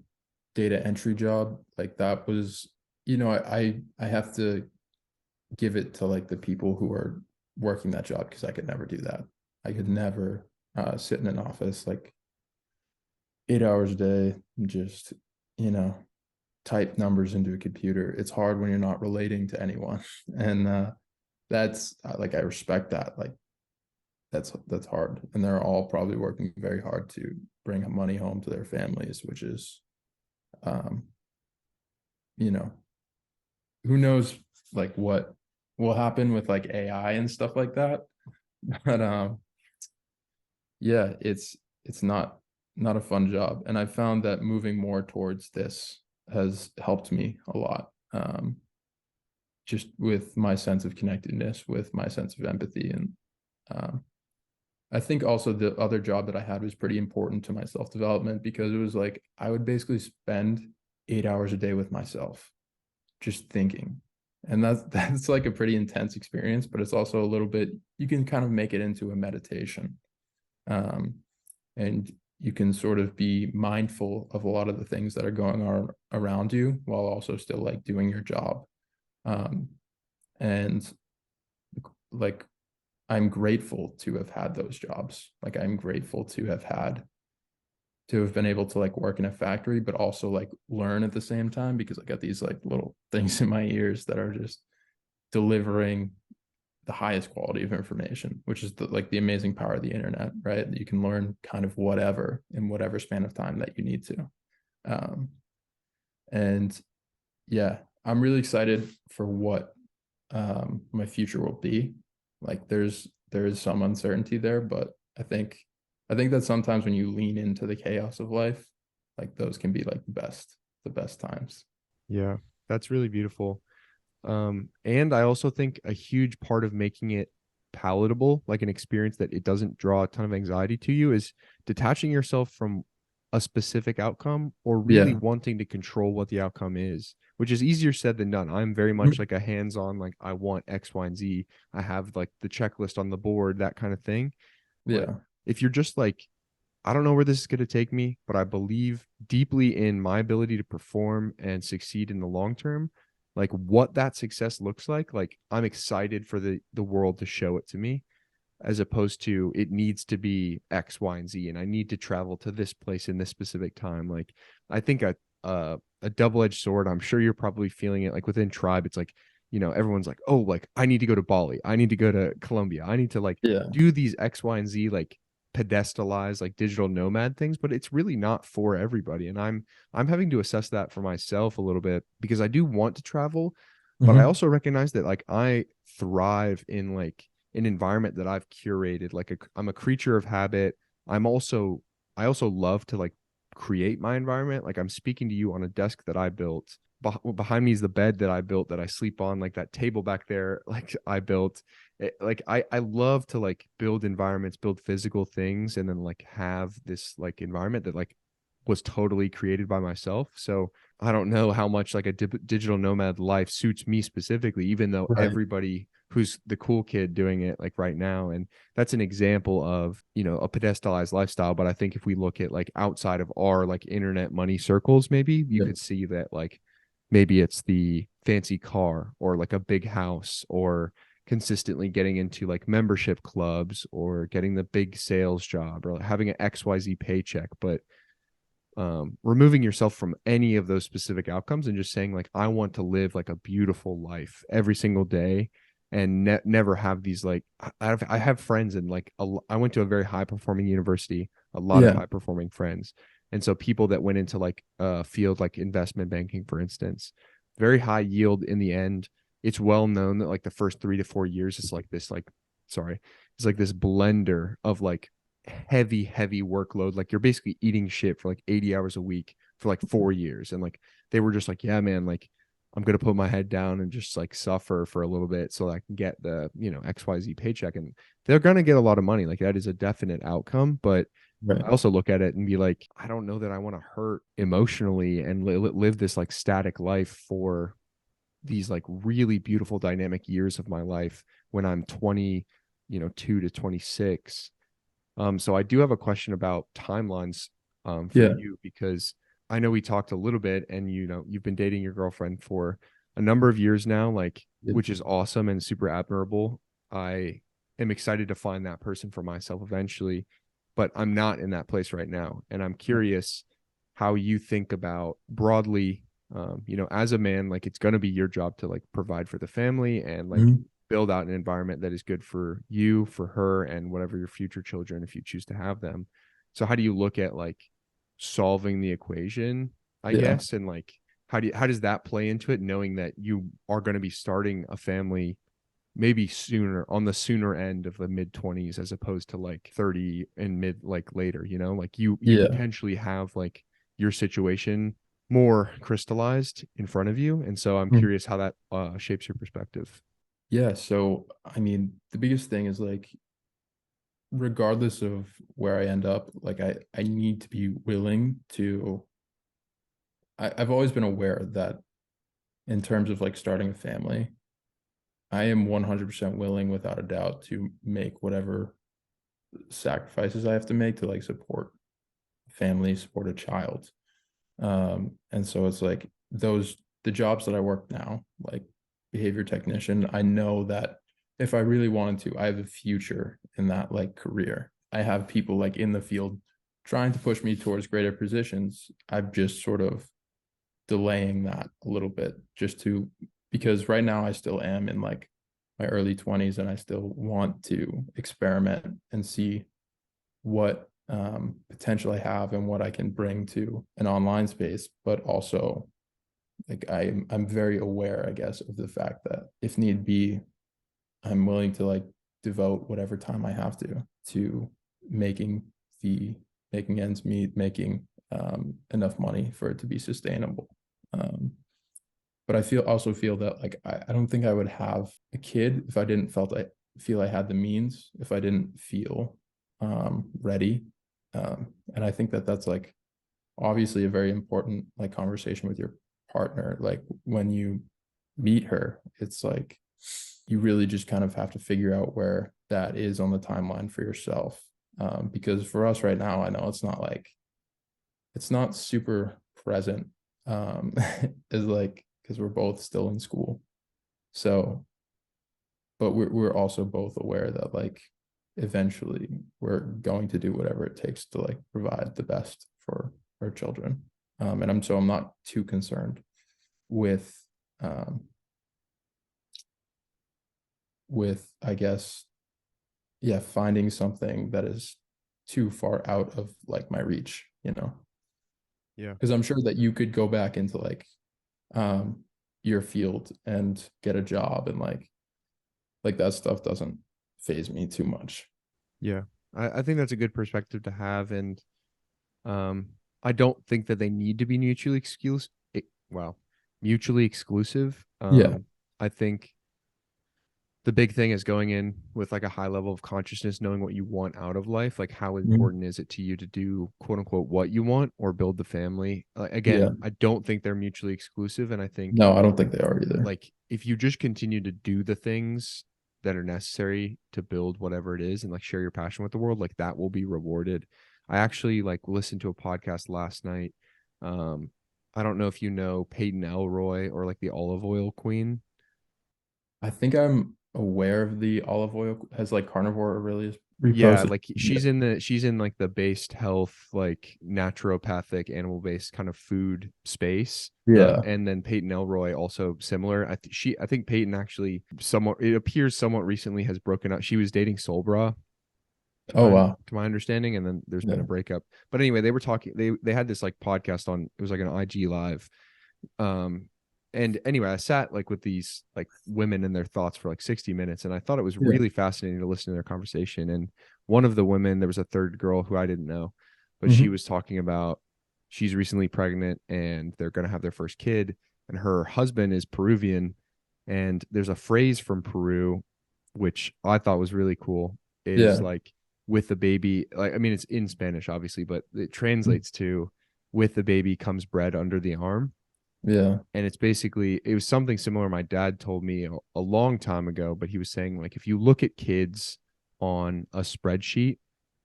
data entry job, like that was, I have to give it to like the people who are working that job, because I could never do that. I could never sit in an office like 8 hours a day and just, you know, type numbers into a computer. It's hard when you're not relating to anyone. And that's like, I respect that. Like that's hard. And they're all probably working very hard to bring money home to their families, which is, um, you know, who knows like what will happen with like AI and stuff like that. But yeah, it's not a fun job. And I found that moving more towards this has helped me a lot. Just with my sense of connectedness, with my sense of empathy. And um, I think also the other job that I had was pretty important to my self-development, because it was like I would basically spend 8 hours a day with myself, just thinking. And that's like a pretty intense experience, but it's also a little bit, you can kind of make it into a meditation. And you can sort of be mindful of a lot of the things that are going on around you while also still like doing your job. And like, I'm grateful to have had those jobs. Like I'm grateful to have been able to like work in a factory, but also like learn at the same time, because I got these like little things in my ears that are just delivering the highest quality of information, which is like the amazing power of the internet, right? You can learn kind of whatever in whatever span of time that you need to. And yeah, I'm really excited for what my future will be. Like there is some uncertainty there, but I think that sometimes when you lean into the chaos of life, like those can be like the best times. Yeah, that's really beautiful. And I also think a huge part of making it palatable, like an experience that it doesn't draw a ton of anxiety to you, is detaching yourself from a specific outcome, or really Yeah. wanting to control what the outcome is, which is easier said than done. I'm very much like a hands-on, like I want X, Y, and Z. I have like the checklist on the board, that kind of thing. But Yeah. if you're just like, I don't know where this is going to take me, but I believe deeply in my ability to perform and succeed in the long term, like what that success looks like I'm excited for the world to show it to me, as opposed to it needs to be X, Y, and Z, and I need to travel to this place in this specific time. Like I think a double-edged sword. I'm sure you're probably feeling it. Like within Tribe, it's like, you know, everyone's like, oh, like I need to go to Bali, I need to go to Colombia, I need to like Yeah. do these X, Y, and Z, like pedestalized like digital nomad things, but it's really not for everybody. And I'm having to assess that for myself a little bit, because I do want to travel, but I Mm-hmm. also recognize that like I thrive in like an environment that I've curated. Like I'm a creature of habit. I also love to like create my environment. Like I'm speaking to you on a desk that I built. Behind me is the bed that I built that I sleep on. Like that table back there, like I built. Like I love to like build environments, build physical things, and then like have this like environment that like was totally created by myself. So I don't know how much like a digital nomad life suits me specifically, even though Right. everybody who's the cool kid doing it like right now. And that's an example of, you know, a pedestalized lifestyle. But I think if we look at like outside of our like internet money circles, maybe you Yeah. could see that like maybe it's the fancy car, or like a big house, or consistently getting into like membership clubs, or getting the big sales job, or having an XYZ paycheck. But removing yourself from any of those specific outcomes and just saying like, I want to live like a beautiful life every single day, and never have these like, I have friends, and like I went to a very high performing university, a lot of Yeah. high performing friends. And so people that went into like a field like investment banking, for instance, very high yield in the end. It's well known that like the first 3 to 4 years, it's like this, like, sorry, it's like this blender of like heavy workload. Like you're basically eating shit for like 80 hours a week, for like 4 years. And like, they were just like, yeah, man, like I'm going to put my head down and just like suffer for a little bit so I can get the, XYZ paycheck. And they're going to get a lot of money. Like that is a definite outcome. But Right. I also look at it and be like, I don't know that I want to hurt emotionally and live this like static life for these like really beautiful dynamic years of my life when I'm 22 to 26. So I do have a question about timelines for Yeah. you, because I know we talked a little bit, and you've been dating your girlfriend for a number of years now, like, Yeah. which is awesome and super admirable. I am excited to find that person for myself eventually, but I'm not in that place right now. And I'm curious how you think about broadly, as a man, like it's going to be your job to like provide for the family and like Mhm. build out an environment that is good for you, for her, and whatever your future children, if you choose to have them. So how do you look at like solving the equation, I Yeah. guess, and like how does that play into it, knowing that you are going to be starting a family maybe sooner, on the sooner end of the mid 20s, as opposed to like 30 and mid, like later, like you Yeah. potentially have like your situation more crystallized in front of you. And so I'm Mhm. curious how that shapes your perspective. Yeah. So, I mean, the biggest thing is like, regardless of where I end up, like I need to be willing to, I've always been aware that in terms of like starting a family, I am 100% willing without a doubt to make whatever sacrifices I have to make to like support family, support a child. And so it's like the jobs that I work now, like behavior technician, I know that if I really wanted to, I have a future in that like career. I have people like in the field trying to push me towards greater positions. I'm just sort of delaying that a little bit because right now I still am in like my early 20s and I still want to experiment and see what potential I have and what I can bring to an online space, but also like I'm very aware, I guess, of the fact that if need be, I'm willing to like devote whatever time I have to making the making ends meet, making enough money for it to be sustainable. But also feel that like I don't think I would have a kid if I didn't feel I had the means, if I didn't feel ready. And I think that that's like obviously a very important like conversation with your partner. Like when you meet her, it's like you really just kind of have to figure out where that is on the timeline for yourself. Because for us right now, I know it's not super present. Is like because we're both still in school. So, but we're also both aware that like eventually we're going to do whatever it takes to like provide the best for our children. And I'm not too concerned with um I guess, yeah, finding something that is too far out of like my reach, Yeah. because I'm sure that you could go back into like um your field and get a job and like that stuff doesn't phase me too much. Yeah. I think that's a good perspective to have. And um, I don't think that they need to be mutually exclusive. Well, mutually exclusive. Yeah. I think the big thing is going in with like a high level of consciousness, knowing what you want out of life. Like, how Mhm. important is it to you to do quote unquote what you want or build the family? Yeah. Again, I don't think they're mutually exclusive. And I think No, I don't think they are either. like if you just continue to do the things that are necessary to build whatever it is and like share your passion with the world, like that will be rewarded. I actually like listened to a podcast last night. um I don't know if you know Peyton Elroy, or like the olive oil queen. I think I'm aware of the olive oil has like carnivore really Yeah, reposted. like she's in like the based health, like naturopathic, animal based kind of food space. Yeah. And then Peyton Elroy also similar. I think Peyton actually somewhat, it appears somewhat recently, has broken up. She was dating Solbra Oh wow. to my understanding, and then there's been a Yeah. breakup. But anyway, they were talking. They had this like podcast on. It was like an IG live. Um, and anyway, I sat like with these like women and their thoughts for like 60 minutes, and I thought it was Yeah. really fascinating to listen to their conversation. And one of the women, there was a third girl who I didn't know, but she Mhm. was talking about she's recently pregnant and they're going to have their first kid, and her husband is Peruvian. And there's a phrase from Peru, which I thought was really cool, is Yeah. like, with the baby, like, I mean, it's in Spanish, obviously, but it translates to, with the baby comes bread under the arm. Yeah. And it's basically, it was something similar my dad told me a long time ago, but he was saying, like, if you look at kids on a spreadsheet,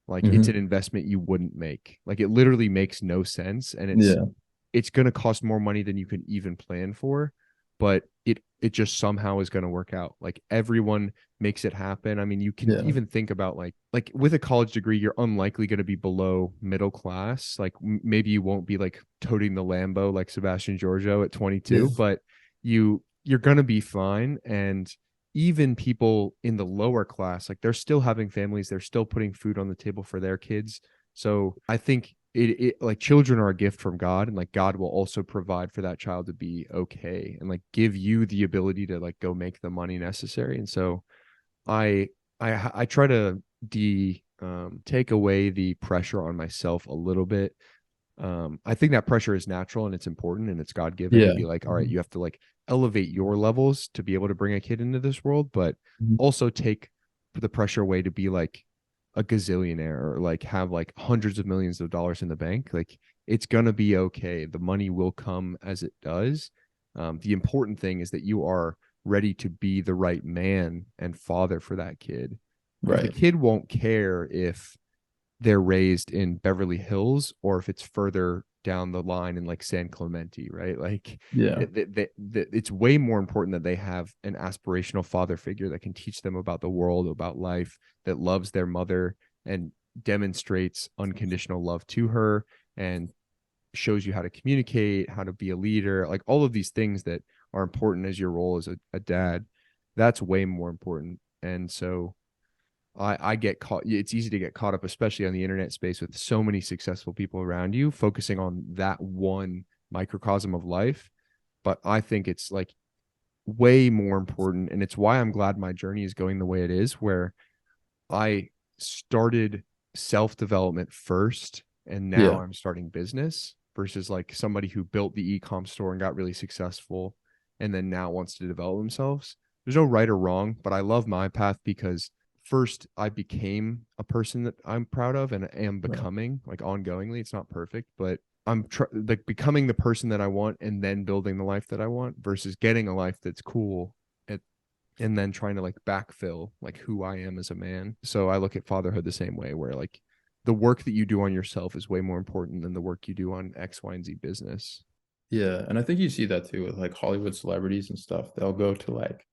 like, it's an Hmm. investment you wouldn't make. Like, it literally makes no sense, and Yeah. it's going to cost more money than you can even plan for, but it just somehow is going to work out. Like, everyone makes it happen. I mean, you can Yeah. even think about, like with a college degree, you're unlikely going to be below middle class. Like, maybe you won't be like toting the Lambo like Sebastian Giorgio at 22, Yeah. but you're going to be fine. And even people in the lower class, like, they're still having families, they're still putting food on the table for their kids. So I think it like, children are a gift from God, and like, God will also provide for that child to be okay, and like, give you the ability to like go make the money necessary. And so I I try to take away the pressure on myself a little bit. I think that pressure is natural and it's important and it's God given to Yeah. be like, all right, Mhm. you have to like elevate your levels to be able to bring a kid into this world, but Mhm. also take the pressure away to be like a gazillionaire, or like have like hundreds of millions of dollars in the bank. Like, it's gonna be okay. The money will come as it does. The important thing is that you are ready to be the right man and father for that kid, because the Right. kid won't care if they're raised in Beverly Hills or if it's further down the line in like San Clemente, right? Like, Yeah. it's way more important that they have an aspirational father figure that can teach them about the world, about life, that loves their mother and demonstrates unconditional love to her, and shows you how to communicate, how to be a leader, like all of these things that are important as your role as a dad. That's way more important. And so I get caught. It's easy to get caught up, especially on the internet space, with so many successful people around you, focusing on that one microcosm of life. But I think it's like way more important. And it's why I'm glad my journey is going the way it is, where I started self development first, and now Yeah. I'm starting business, versus like somebody who built the e-com store and got really successful and then now wants to develop themselves. There's no right or wrong, but I love my path because first I became a person that I'm proud of and am Right. becoming, like, ongoingly. It's not perfect, but like becoming the person that I want and then building the life that I want, versus getting a life that's cool at and then trying to like backfill like who I am as a man. So I look at fatherhood the same way, where like the work that you do on yourself is way more important than the work you do on X, Y, and Z business. Yeah. And I think you see that too with like Hollywood celebrities and stuff. They'll go to like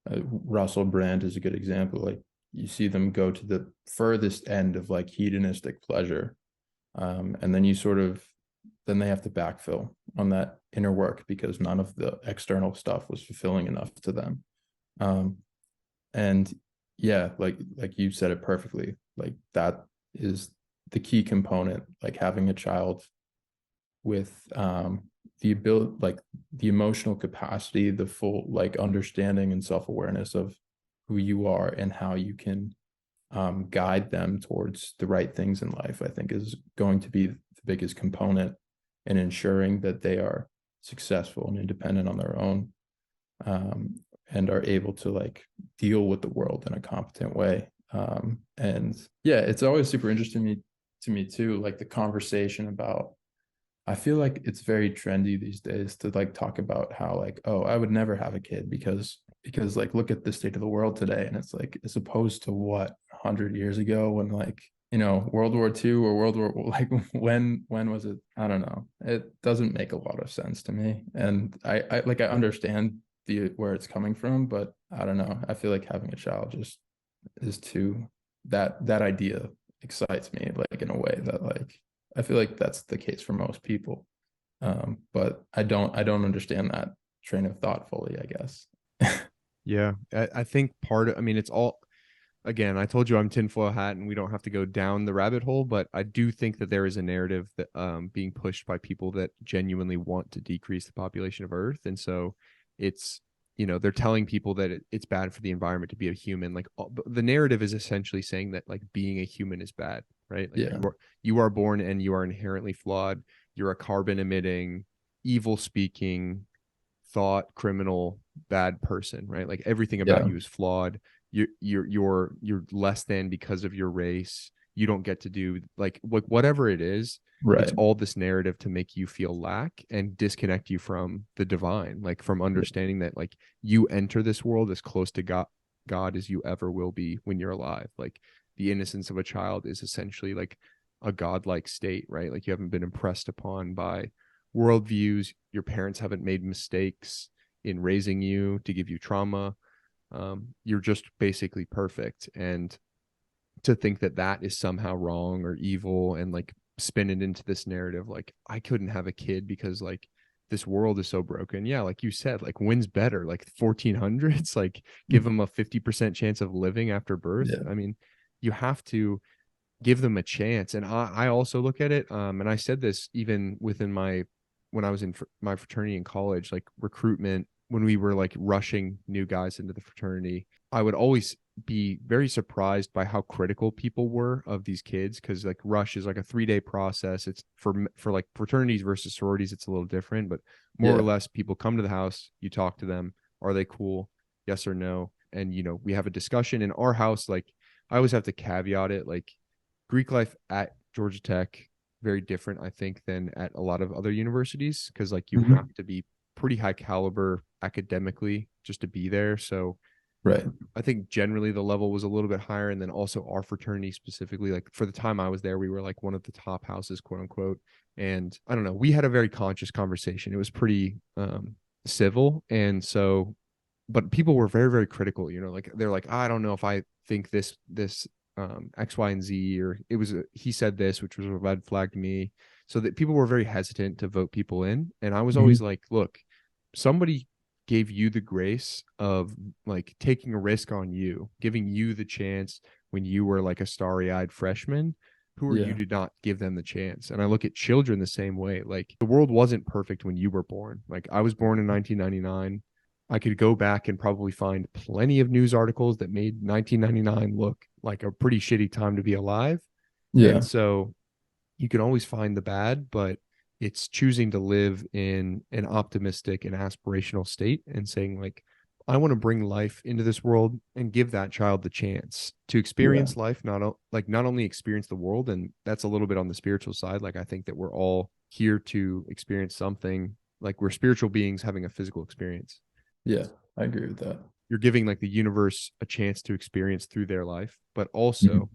Russell Brand is a good example. Like you see them go to the furthest end of like hedonistic pleasure. And then you sort of then they have to backfill on that inner work because none of the external stuff was fulfilling enough to them. Um, and yeah, like you said it perfectly. Like that is the key component, like having a child with the ability, like the emotional capacity, the full like understanding and self-awareness of who you are and how you can guide them towards the right things in life, I think is going to be the biggest component in ensuring that they are successful and independent on their own, and are able to like deal with the world in a competent way. And yeah, it's always super interesting to me too, like the conversation about, I feel like it's very trendy these days to like talk about how like, oh, I would never have a kid because like look at the state of the world today. And it's like, as opposed to what, 100 years ago when like, you know, World War II or World War, like when was it? I don't know. It doesn't make a lot of sense to me. And I like I understand the where it's coming from, but I don't know. I feel like having a child just is too that idea excites me like in a way that like I feel like that's the case for most people. But I don't understand that train of thought fully, I guess. Yeah, I think I mean, it's all, again, I told you I'm tinfoil hat and we don't have to go down the rabbit hole, but I do think that there is a narrative that being pushed by people that genuinely want to decrease the population of Earth. And so it's, they're telling people that it's bad for the environment to be a human. Like, the narrative is essentially saying that like being a human is bad, right? Like, Yeah. you are born and you are inherently flawed. you're a carbon emitting, evil speaking, thought criminal, bad person, right? Like everything about Yeah. you is flawed. You're less than because of your race. You don't get to do like whatever it is. It's Right. all this narrative to make you feel lack and disconnect you from the divine, like from understanding that like you enter this world as close to God as you ever will be when you're alive. Like the innocence of a child is essentially like a godlike state, right? Like you haven't been impressed upon by worldviews. Your parents haven't made mistakes in raising you to give you trauma. You're just basically perfect. And to think that that is somehow wrong or evil and like spin it into this narrative, like I couldn't have a kid because like this world is so broken. Yeah, like you said, like when's better? Like 1400s, like give them a 50% chance of living after birth. Yeah. I mean, you have to give them a chance. And I also look at it, and I said this even within my, when I was in my fraternity in college, like recruitment, when we were like rushing new guys into the fraternity, I would always be very surprised by how critical people were of these kids. Cause like rush is like a 3-day process. It's for like fraternities versus sororities, it's a little different, but more or Yeah. less people come to the house, you talk to them. Are they cool? Yes or no? And, you know, we have a discussion in our house. Like I always have to caveat it. Like Greek life at Georgia Tech, very different, I think, than at a lot of other universities, because like you Mhm. have to be pretty high caliber academically just to be there. So Right. I think generally the level was a little bit higher. And then also our fraternity specifically, like for the time I was there, we were like one of the top houses, quote unquote. And I don't know, we had a very conscious conversation. It was pretty civil. And so, but people were very, very critical, you know, like they're like, I don't know if I think this X, Y, and Z, or it was he said this, which was a red flag to me. So that people were very hesitant to vote people in. And I was Mhm. always like, look, somebody gave you the grace of like taking a risk on you, giving you the chance when you were like a starry-eyed freshman. Who are you Yeah. to not give them the chance? And I look at children the same way. Like the world wasn't perfect when you were born. Like I was born in 1999. I could go back and probably find plenty of news articles that made 1999 look like a pretty shitty time to be alive. Yeah. And so you can always find the bad, but it's choosing to live in an optimistic and aspirational state and saying, like, I want to bring life into this world and give that child the chance to Yeah. experience life, not only experience the world. And that's a little bit on the spiritual side. Like, I think that we're all here to experience something, like we're spiritual beings having a physical experience. Yeah. I agree with that. You're giving like the universe a chance to experience through their life, but Mhm. also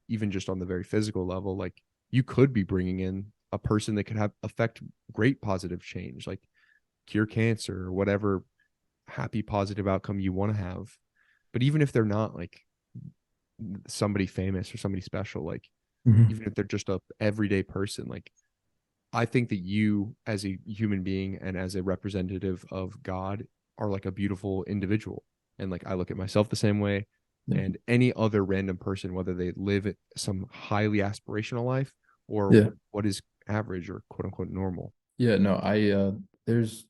even just on the very physical level, like you could be bringing in a person that could have affect great positive change, like cure cancer or whatever happy positive outcome you want to have. But even if they're not like somebody famous or somebody special, like Mhm. even if they're just a everyday person, like I think that you as a human being and as a representative of God are like a beautiful individual. And like I look at myself the same way, Yeah. and any other random person, whether they live at some highly aspirational life or Yeah. what is average or quote unquote normal. Yeah. No, there's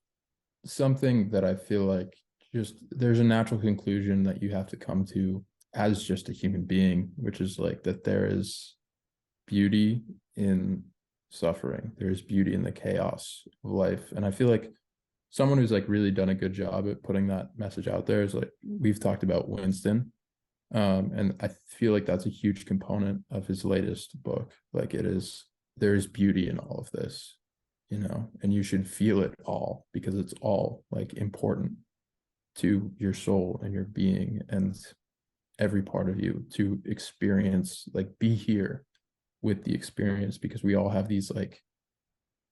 something that I feel like just there's a natural conclusion that you have to come to as just a human being, which is like that there is beauty in suffering. There's beauty in the chaos of life. And I feel like someone who's like really done a good job at putting that message out there is like we've talked about Winston. And I feel like that's a huge component of his latest book. Like it is, there's beauty in all of this, you know, and you should feel it all because it's all like important to your soul and your being and every part of you to experience, like be here with the experience because we all have these like,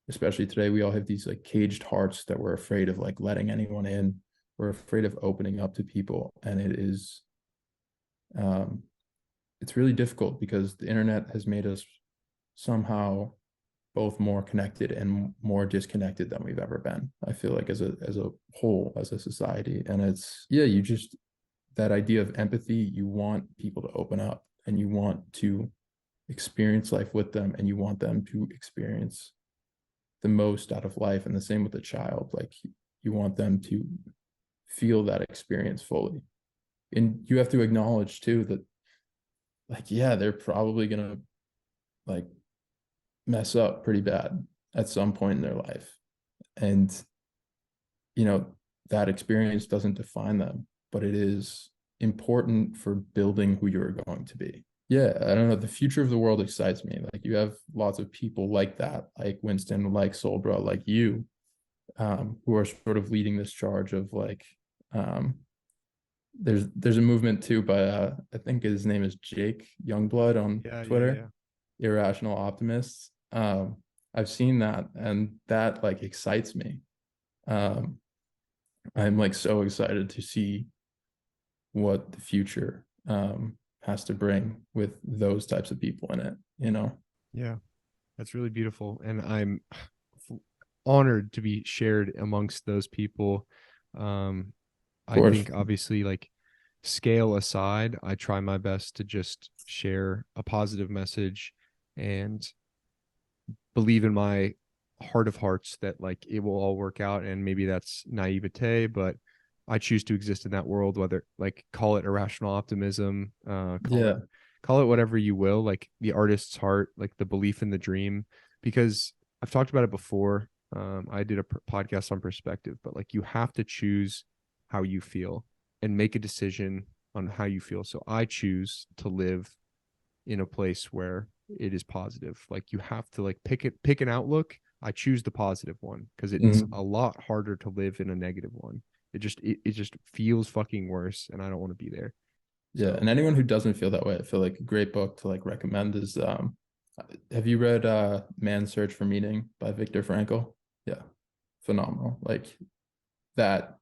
especially today, we all have these like caged hearts that we're afraid of like letting anyone in. We're afraid of opening up to people. And it is, um, it's really difficult because the internet has made us somehow both more connected and more disconnected than we've ever been. I feel like as a whole, as a society. And it's yeah, you just that idea of empathy, you want people to open up and you want to experience life with them and you want them to experience the most out of life. And the same with a child. Like you want them to feel that experience fully. And you have to acknowledge too that like, yeah, they're probably gonna like mess up pretty bad. at some point in their life. And, that experience doesn't define them, but it is important for building who you're going to be. Yeah, I don't know. The future of the world excites me. Like, you have lots of people like that, like Winston, like Solbra, like you, who are sort of leading this charge of like, there's a movement too by I think his name is Jake Youngblood on Twitter, Irrational Optimists. I've seen that, and that like excites me. I'm like so excited to see what the future has to bring with those types of people in it, Yeah, that's really beautiful. And I'm honored to be shared amongst those people. I think obviously, like, scale aside, I try my best to just share a positive message and believe in my heart of hearts that like it will all work out. And maybe that's naivete, but I choose to exist in that world, whether like call it irrational optimism, call it whatever you will, like the artist's heart, like the belief in the dream. Because I've talked about it before. I did a podcast on perspective, but like you have to choose how you feel and make a decision on how you feel. So I choose to live in a place where it is positive. Like you have to like pick an outlook. I choose the positive one because it's a lot harder to live in a negative one. It just feels fucking worse, and I don't want to be there. Yeah, so. And anyone who doesn't feel that way, I feel like a great book to like recommend is have you read Man's Search for Meaning by Viktor Frankl? Yeah, phenomenal. Like that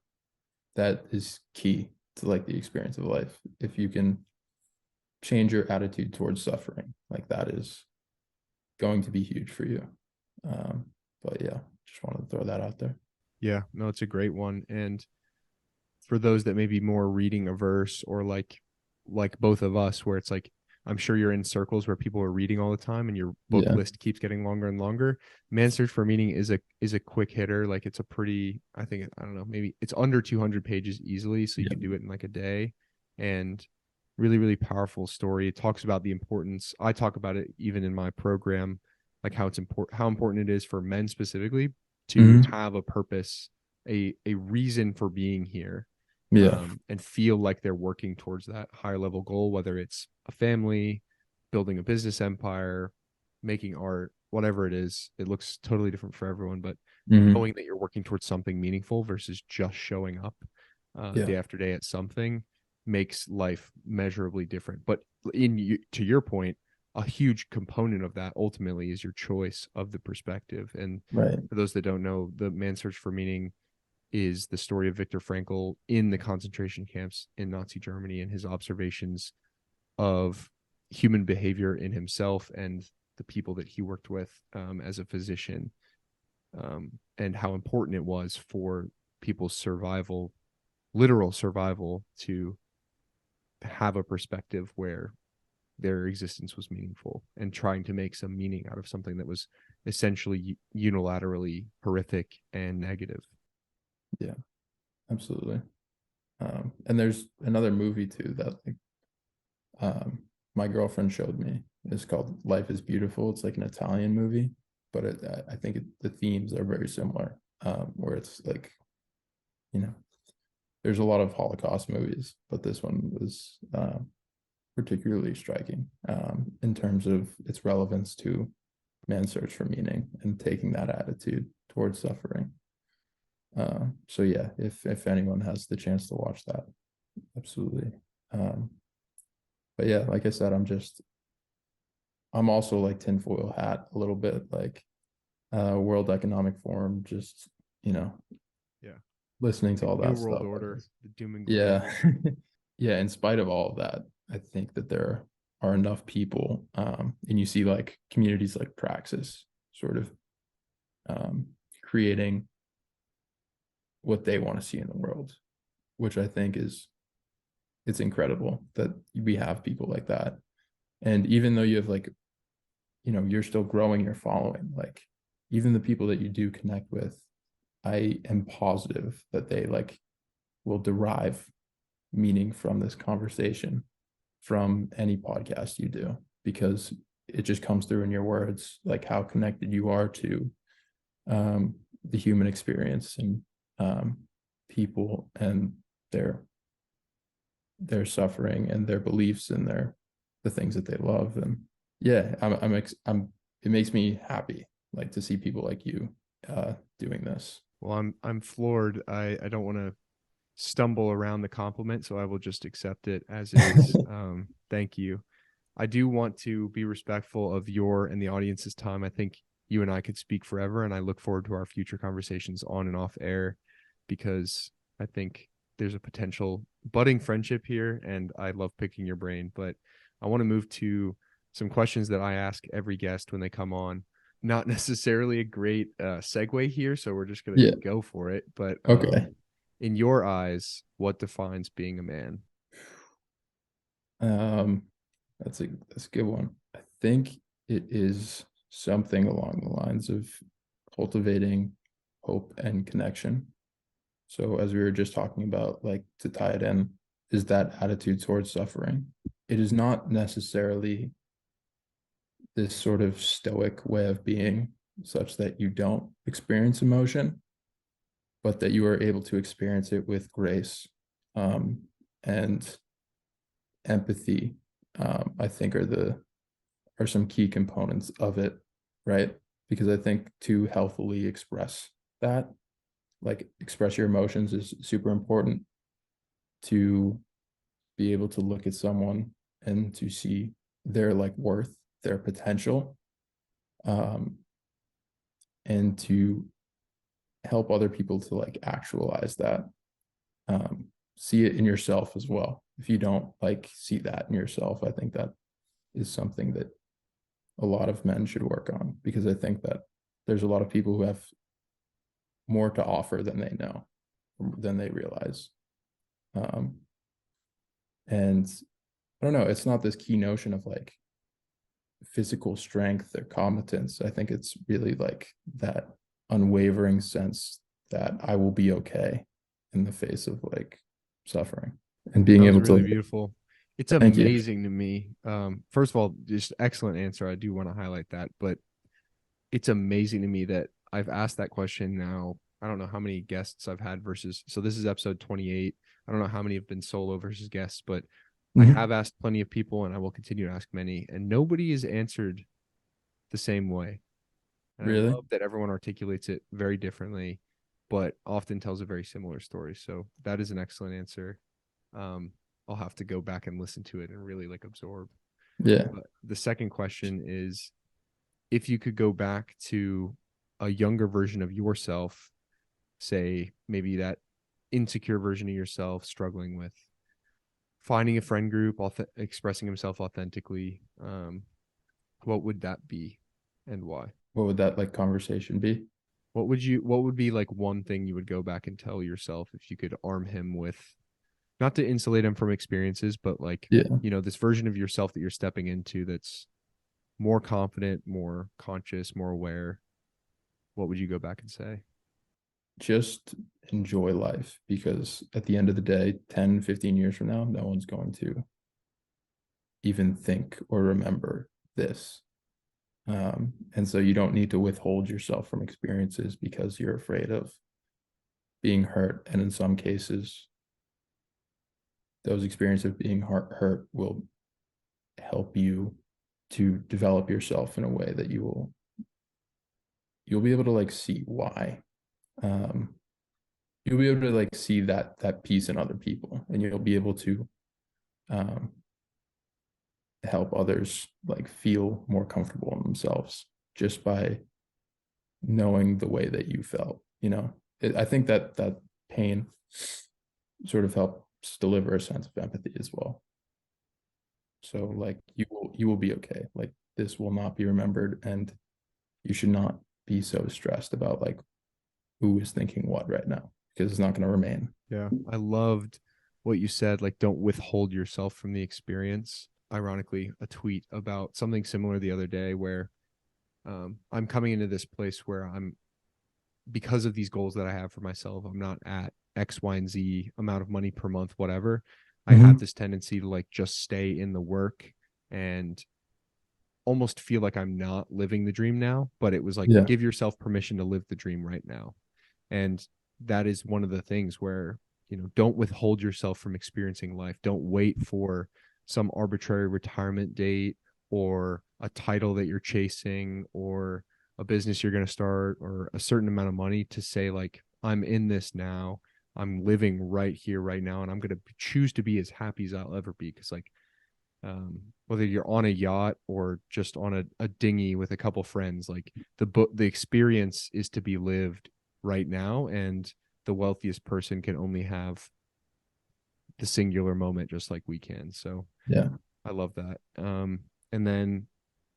is key to like the experience of life. If you can change your attitude towards suffering, like that is going to be huge for you. But yeah, just wanted to throw that out there. Yeah, no, it's a great one. And for those that may be more reading averse, or like both of us, where it's like, I'm sure you're in circles where people are reading all the time and your book list keeps getting longer and longer. Man's Search for Meaning is a quick hitter. Like it's a pretty, I don't know, maybe it's under 200 pages easily. So you can do it in like a day, and really, really powerful story. It talks about the importance. I talk about it even in my program, like how important it is for men specifically to have a purpose, a reason for being here. And feel like they're working towards that higher level goal, whether it's a family, building a business empire, making art, whatever it is. It looks totally different for everyone, but knowing that you're working towards something meaningful versus just showing up day after day at something makes life measurably different. But to your point, a huge component of that ultimately is your choice of the perspective. And for those that don't know, the Man's Search for Meaning is the story of Viktor Frankl in the concentration camps in Nazi Germany and his observations of human behavior in himself and the people that he worked with as a physician, and how important it was for people's survival, literal survival, to have a perspective where their existence was meaningful, and trying to make some meaning out of something that was essentially unilaterally horrific and negative. Yeah, absolutely. And there's another movie too that like my girlfriend showed me. It's called Life is Beautiful. It's like an Italian movie, but I think the themes are very similar, where it's like, there's a lot of Holocaust movies, but this one was particularly striking in terms of its relevance to Man's Search for Meaning and taking that attitude towards suffering. So yeah, if anyone has the chance to watch that, absolutely. But yeah, like I said, I'm also like tinfoil hat a little bit, like World Economic Forum, just listening to all that stuff. New World Order, the doom and gloom. Yeah. In spite of all of that, I think that there are enough people, and you see like communities like Praxis sort of creating what they want to see in the world, which I think it's incredible that we have people like that. And even though you have like, you're still growing your following, like even the people that you do connect with, I am positive that they like will derive meaning from this conversation, from any podcast you do, because it just comes through in your words, like how connected you are to the human experience and people and their suffering and their beliefs and the things that they love. And yeah, it makes me happy, like, to see people like you doing this. Well, I'm floored. I don't want to stumble around the compliment, so I will just accept it as is. Thank you. I do want to be respectful of your and the audience's time. I think you and I could speak forever, and I look forward to our future conversations on and off air, because I think there's a potential budding friendship here, and I love picking your brain. But I want to move to some questions that I ask every guest when they come on. Not necessarily a great segue here, so we're just going to go for it. But Okay. in your eyes, what defines being a man? That's a good one. I think it is something along the lines of cultivating hope and connection. So as we were just talking about, like, to tie it in, is that attitude towards suffering. It is not necessarily this sort of stoic way of being such that you don't experience emotion, but that you are able to experience it with grace, and empathy. I think are some key components of it, right? Because I think to healthily express that, like, express your emotions, is super important. To be able to look at someone and to see their, like, worth, their potential, and to help other people to, like, actualize that, see it in yourself as well. If you don't, like, see that in yourself, I think that is something that a lot of men should work on, because I think that there's a lot of people who have more to offer than they know, than they realize. And I don't know, it's not this key notion of, like, physical strength or competence. I think it's really, like, that unwavering sense that I will be okay in the face of, like, suffering, and being That was able really to. beautiful. It's Thank you. amazing to me. First of all, just excellent answer. I do want to highlight that, but it's amazing to me that I've asked that question now. I don't know how many guests I've had so this is episode 28. I don't know how many have been solo versus guests, but I have asked plenty of people, and I will continue to ask many, and nobody has answered the same way. And Really? I love that everyone articulates it very differently, but often tells a very similar story. So that is an excellent answer. I'll have to go back and listen to it and really, like, absorb. Yeah. But the second question is, if you could go back to a younger version of yourself, say maybe that insecure version of yourself struggling with finding a friend group, expressing himself authentically, what would that be and why? What would that, like, conversation be? What would be, like, one thing you would go back and tell yourself if you could arm him with, not to insulate him from experiences, but, like, Yeah. this version of yourself that you're stepping into that's more confident, more conscious, more aware? What would you go back and say? Just enjoy life, because at the end of the day, 10, 15 years from now, no one's going to even think or remember this. And so you don't need to withhold yourself from experiences because you're afraid of being hurt. And in some cases, those experiences of being hurt will help you to develop yourself in a way that you'll be able to, like, see why. You'll be able to, like, see that piece in other people, and you'll be able to help others, like, feel more comfortable in themselves just by knowing the way that you felt. I think that pain sort of helps deliver a sense of empathy as well. So, like, you will be okay. Like, this will not be remembered, and you should not be so stressed about, like, who is thinking what right now, because it's not going to remain. Yeah, I loved what you said, like, don't withhold yourself from the experience. Ironically, a tweet about something similar the other day where I'm coming into this place where because of these goals that I have for myself, I'm not at X, Y, and Z amount of money per month, whatever. I have this tendency to, like, just stay in the work and almost feel like I'm not living the dream now, but it was like, Yeah. give yourself permission to live the dream right now. And that is one of the things where, don't withhold yourself from experiencing life. Don't wait for some arbitrary retirement date or a title that you're chasing or a business you're going to start or a certain amount of money to say, like, I'm in this now. I'm living right here, right now. And I'm going to choose to be as happy as I'll ever be. Cause like, whether you're on a yacht or just on a dinghy with a couple friends, like the experience is to be lived right now. And the wealthiest person can only have the singular moment, just like we can. So Yeah. I love that. And then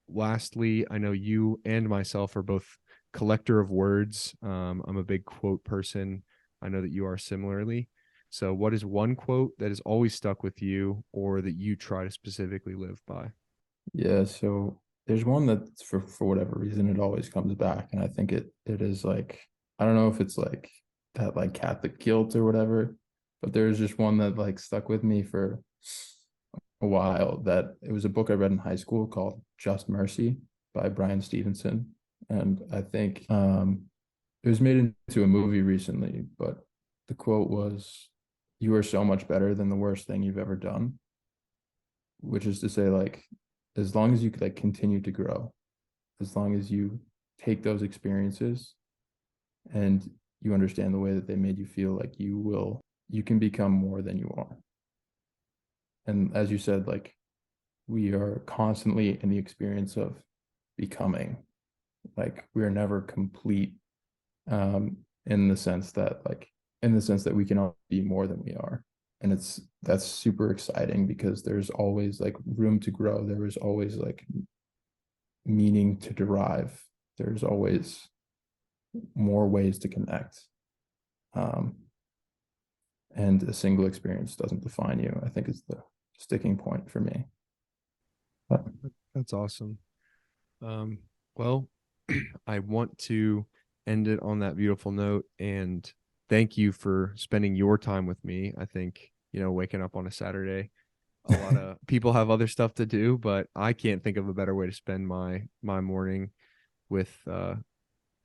lastly, I know you and myself are both collector of words. I'm a big quote person. I know that you are similarly. So what is one quote that has always stuck with you or that you try to specifically live by? Yeah, so there's one that for whatever reason it always comes back, and I think it is like, I don't know if it's like that like Catholic guilt or whatever, but there's just one that like stuck with me for a while. That it was a book I read in high school called Just Mercy by Brian Stevenson, and I think it was made into a movie recently, but the quote was, "You are so much better than the worst thing you've ever done," which is to say, like, as long as you could like continue to grow, as long as you take those experiences and you understand the way that they made you feel, like you can become more than you are. And as you said, like, we are constantly in the experience of becoming. Like, we are never complete, in the sense that we can all be more than we are. And that's super exciting because there's always like room to grow. There is always like meaning to derive. There's always more ways to connect. And a single experience doesn't define you, I think, is the sticking point for me. But That's awesome. Well, I want to end it on that beautiful note and thank you for spending your time with me. I think, waking up on a Saturday, a lot of people have other stuff to do, but I can't think of a better way to spend my morning with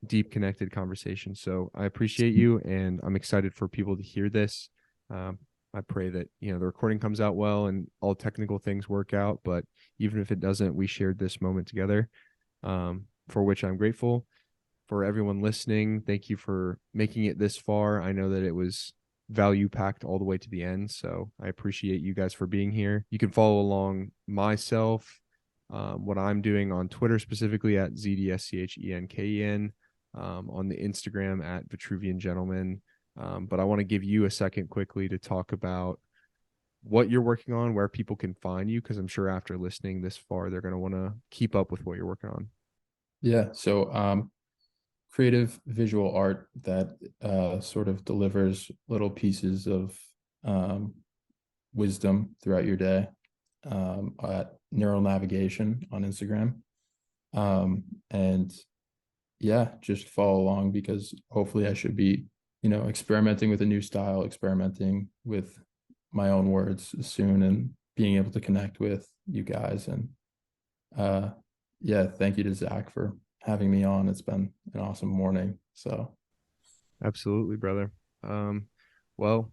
deep connected conversation. So I appreciate you and I'm excited for people to hear this. I pray that, the recording comes out well and all technical things work out, but even if it doesn't, we shared this moment together, for which I'm grateful. For everyone listening, thank you for making it this far. I know that it was value packed all the way to the end, so I appreciate you guys for being here. You can follow along myself, what I'm doing on Twitter, specifically at ZDSCHENKEN, on the Instagram at Vitruvian Gentleman. But I want to give you a second quickly to talk about what you're working on, where people can find you, because I'm sure after listening this far, they're going to want to keep up with what you're working on. yeah, so creative visual art that sort of delivers little pieces of wisdom throughout your day, at Neural Navigation on Instagram. And yeah, just follow along because hopefully I should be, experimenting with a new style, experimenting with my own words soon and being able to connect with you guys. And yeah, thank you to Zach for having me on. It's been an awesome morning. So Absolutely, brother. Well,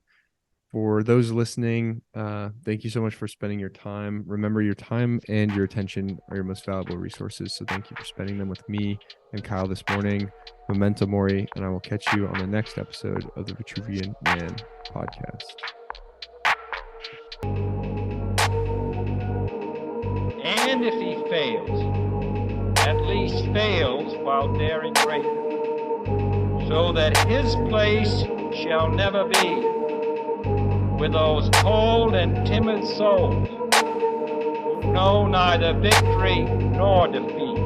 for those listening, thank you so much for spending your time. Remember, your time and your attention are your most valuable resources. So thank you for spending them with me and Kyle this morning. Memento Mori, and I will catch you on the next episode of the Vitruvian Man podcast. And if he fails, at least fails while daring greater, so that his place shall never be with those cold and timid souls who know neither victory nor defeat.